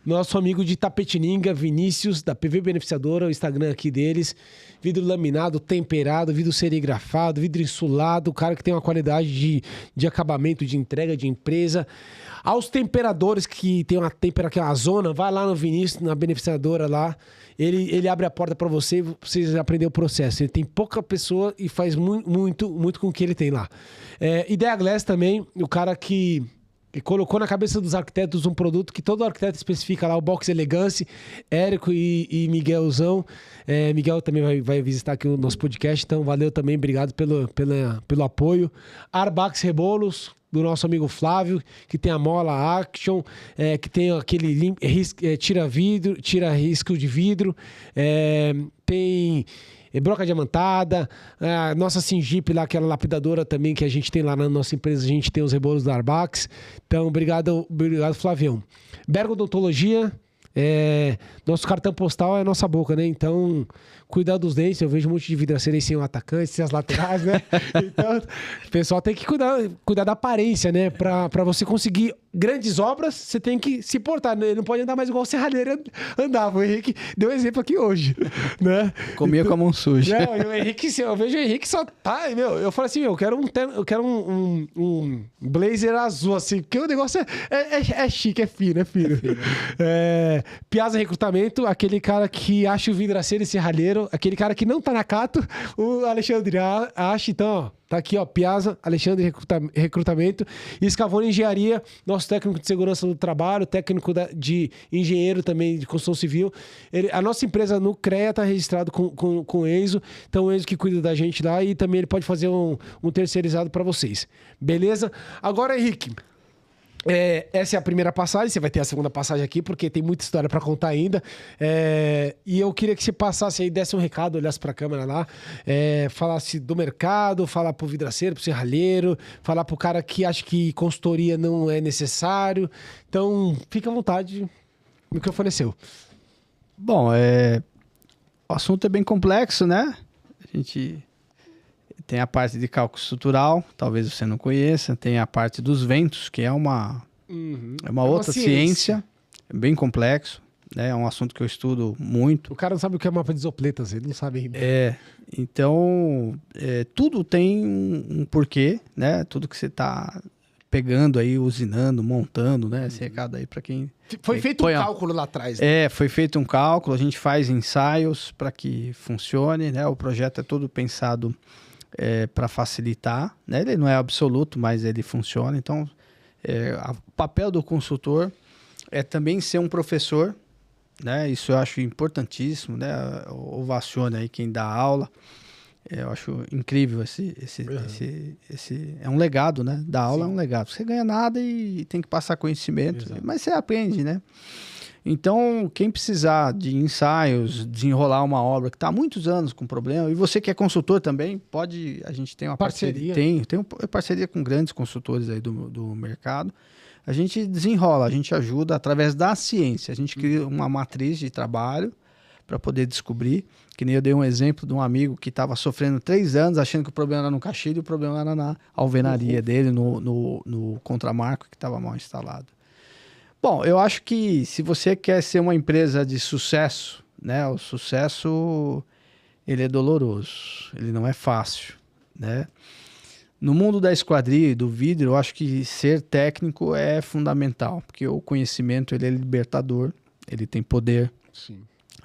nosso amigo de Tapetininga, Vinícius, da PV Beneficiadora, o Instagram aqui deles. Vidro laminado, temperado, vidro serigrafado, vidro insulado, o cara que tem uma qualidade de acabamento, de entrega, de empresa. Aos temperadores que tem uma temperatura, que é uma zona, vai lá no Vinícius, na Beneficiadora lá. Ele abre a porta para vocês aprenderem o processo. Ele tem pouca pessoa e faz muito com o que ele tem lá. Ideia Glass também, o cara que colocou na cabeça dos arquitetos um produto que todo arquiteto especifica lá, o Box Elegance, Érico e Miguelzão. Miguel também vai visitar aqui o nosso podcast, então valeu também, obrigado pelo apoio. Arbax Rebolos, do nosso amigo Flávio, que tem a mola Action, que tem aquele tira risco de vidro, tem broca diamantada, a nossa Singip lá, aquela lapidadora também que a gente tem lá na nossa empresa, a gente tem os rebolos da Arbax. Então, obrigado Flavião. Bergo Odontologia, nosso cartão postal é a nossa boca, né? Então, cuidar dos dentes, eu vejo um monte de vidraceira aí sem o atacante, sem as laterais, né? Então, o pessoal tem que cuidar da aparência, né? Pra você conseguir grandes obras, você tem que se portar, né? Ele não pode andar mais igual o serralheiro andava. O Henrique deu um exemplo aqui hoje, né? Comia com a mão suja. Não, o Henrique, eu vejo o Henrique só tá, eu falo assim, eu quero um blazer azul, assim, porque o negócio é chique, é fino. Piazza Recrutamento, aquele cara que acha o vidraceiro e serralheiro, aquele cara que não tá na Cato, o Alexandre acha, então, ó, tá aqui, ó, Piazza, Alexandre Recrutamento, e Scavone Engenharia, nosso técnico de segurança do trabalho, técnico de engenheiro também de construção civil. A nossa empresa no CREA tá registrado com o Enzo, então o Enzo que cuida da gente lá e também ele pode fazer um terceirizado para vocês. Beleza? Agora, Henrique, essa é a primeira passagem, você vai ter a segunda passagem aqui, porque tem muita história para contar ainda. E eu queria que você passasse aí, desse um recado, olhasse para a câmera lá, falasse do mercado, falar pro vidraceiro, pro serralheiro, falar pro cara que acha que consultoria não é necessário. Então, fica à vontade, o microfone é seu. Bom, o assunto é bem complexo, né? A gente tem a parte de cálculo estrutural, talvez você não conheça. Tem a parte dos ventos, que é uma outra ciência, bem complexo, né? É um assunto que eu estudo muito. O cara não sabe o que é mapa de isopletas, ele não sabe ainda. Então, tudo tem um porquê, né? Tudo que você está pegando aí, usinando, montando, né? Esse recado aí para quem... Foi feito um cálculo lá atrás, né? Foi feito um cálculo, a gente faz ensaios para que funcione, né? O projeto é todo pensado para facilitar, né? Ele não é absoluto, mas ele funciona. Então, o papel do consultor é também ser um professor, né? Isso eu acho importantíssimo, né? Ovacione aí quem dá aula. Eu acho incrível é um legado, né? Dar aula é um legado. Você ganha nada e tem que passar conhecimento, mas você aprende, né? Então, quem precisar de ensaios, desenrolar uma obra que está há muitos anos com problema, e você que é consultor também, a gente tem uma parceria. Tem parceria com grandes consultores aí do mercado. A gente desenrola, a gente ajuda através da ciência. A gente cria uma matriz de trabalho para poder descobrir. Que nem eu dei um exemplo de um amigo que estava sofrendo 3 anos, achando que o problema era no caixilho e o problema era na alvenaria dele, no contramarco que estava mal instalado. Bom, eu acho que se você quer ser uma empresa de sucesso, né, o sucesso ele é doloroso, ele não é fácil, né? No mundo da esquadria e do vidro, eu acho que ser técnico é fundamental, porque o conhecimento ele é libertador, ele tem poder,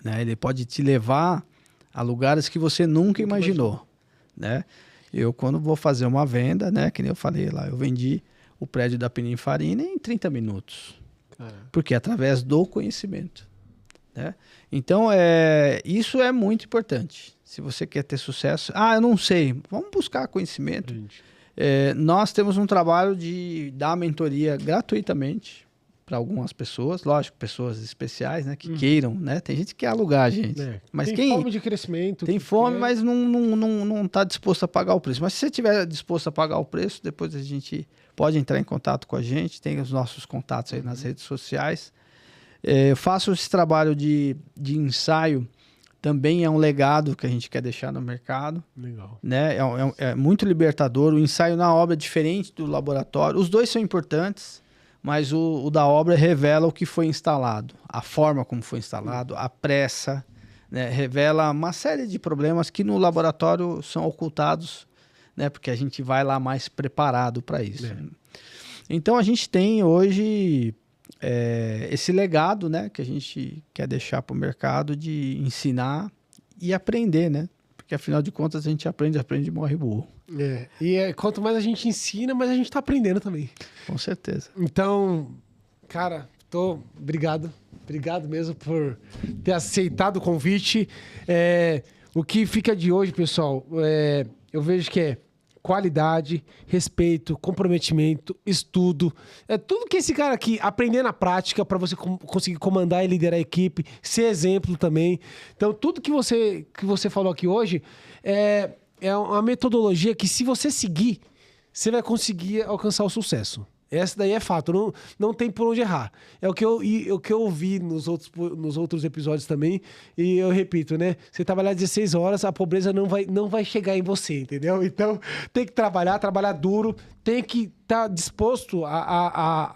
né? Ele pode te levar a lugares que você nunca imaginou, né? Eu, quando vou fazer uma venda, né, que nem eu falei lá, eu vendi o prédio da Pininfarina em 30 minutos. Porque é através do conhecimento, né? Então, isso é muito importante. Se você quer ter sucesso... eu não sei. Vamos buscar conhecimento. Nós temos um trabalho de dar mentoria gratuitamente algumas pessoas, lógico, pessoas especiais, né, que queiram, né? Tem gente que quer alugar a gente. Mas tem fome de crescimento. Tem fome, mas não está disposto a pagar o preço. Mas se você estiver disposto a pagar o preço, depois a gente pode entrar em contato com a gente, tem os nossos contatos aí nas redes sociais. Eu faço esse trabalho de ensaio, também é um legado que a gente quer deixar no mercado. Legal. Né? É muito libertador. O ensaio na obra é diferente do laboratório. Os dois são importantes, mas o da obra revela o que foi instalado, a forma como foi instalado, a pressa, né? Revela uma série de problemas que no laboratório são ocultados, né? Porque a gente vai lá mais preparado para isso. Então a gente tem hoje esse legado, né? Que a gente quer deixar para o mercado de ensinar e aprender, né? Porque afinal de contas a gente aprende e morre burro. E quanto mais a gente ensina, mais a gente tá aprendendo também. Com certeza. Então, cara, obrigado. Obrigado mesmo por ter aceitado o convite. O que fica de hoje, pessoal, eu vejo que é qualidade, respeito, comprometimento, estudo. É tudo que esse cara aqui aprender na prática para você conseguir comandar e liderar a equipe, ser exemplo também. Então, tudo que você falou aqui hoje é uma metodologia que, se você seguir, você vai conseguir alcançar o sucesso. Essa daí é fato, não tem por onde errar. É o que eu ouvi nos outros episódios também, e eu repito, né? Você trabalhar 16 horas, a pobreza não vai chegar em você, entendeu? Então, tem que trabalhar duro, tem que estar disposto a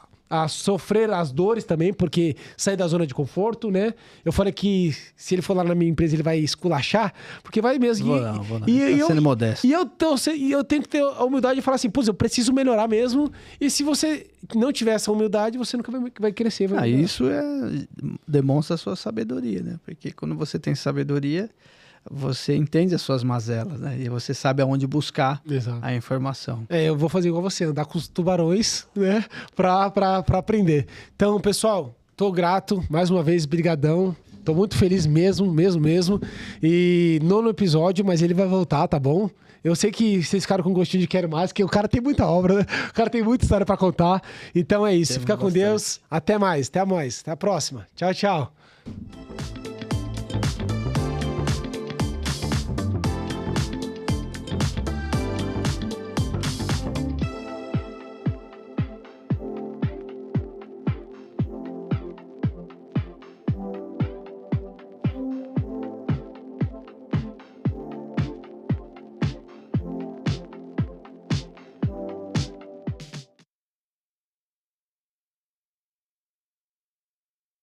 sofrer as dores também, porque sair da zona de conforto, né? Eu falei que se ele for lá na minha empresa, ele vai esculachar, porque vai mesmo. Vou não. Tá sendo modesto. E eu tenho que ter a humildade de falar assim, eu preciso melhorar mesmo. E se você não tiver essa humildade, você nunca vai crescer. Isso demonstra a sua sabedoria, né? Porque quando você tem sabedoria, você entende as suas mazelas, né? E você sabe aonde buscar a informação. Eu vou fazer igual você, andar com os tubarões, né? Pra aprender. Então, pessoal, tô grato. Mais uma vez, brigadão. Tô muito feliz mesmo. E nono episódio, mas ele vai voltar, tá bom? Eu sei que vocês ficaram com gostinho de quero mais, porque o cara tem muita obra, né? O cara tem muita história pra contar. Então é isso. Fica com Deus. Até mais. Até a próxima. Tchau, tchau.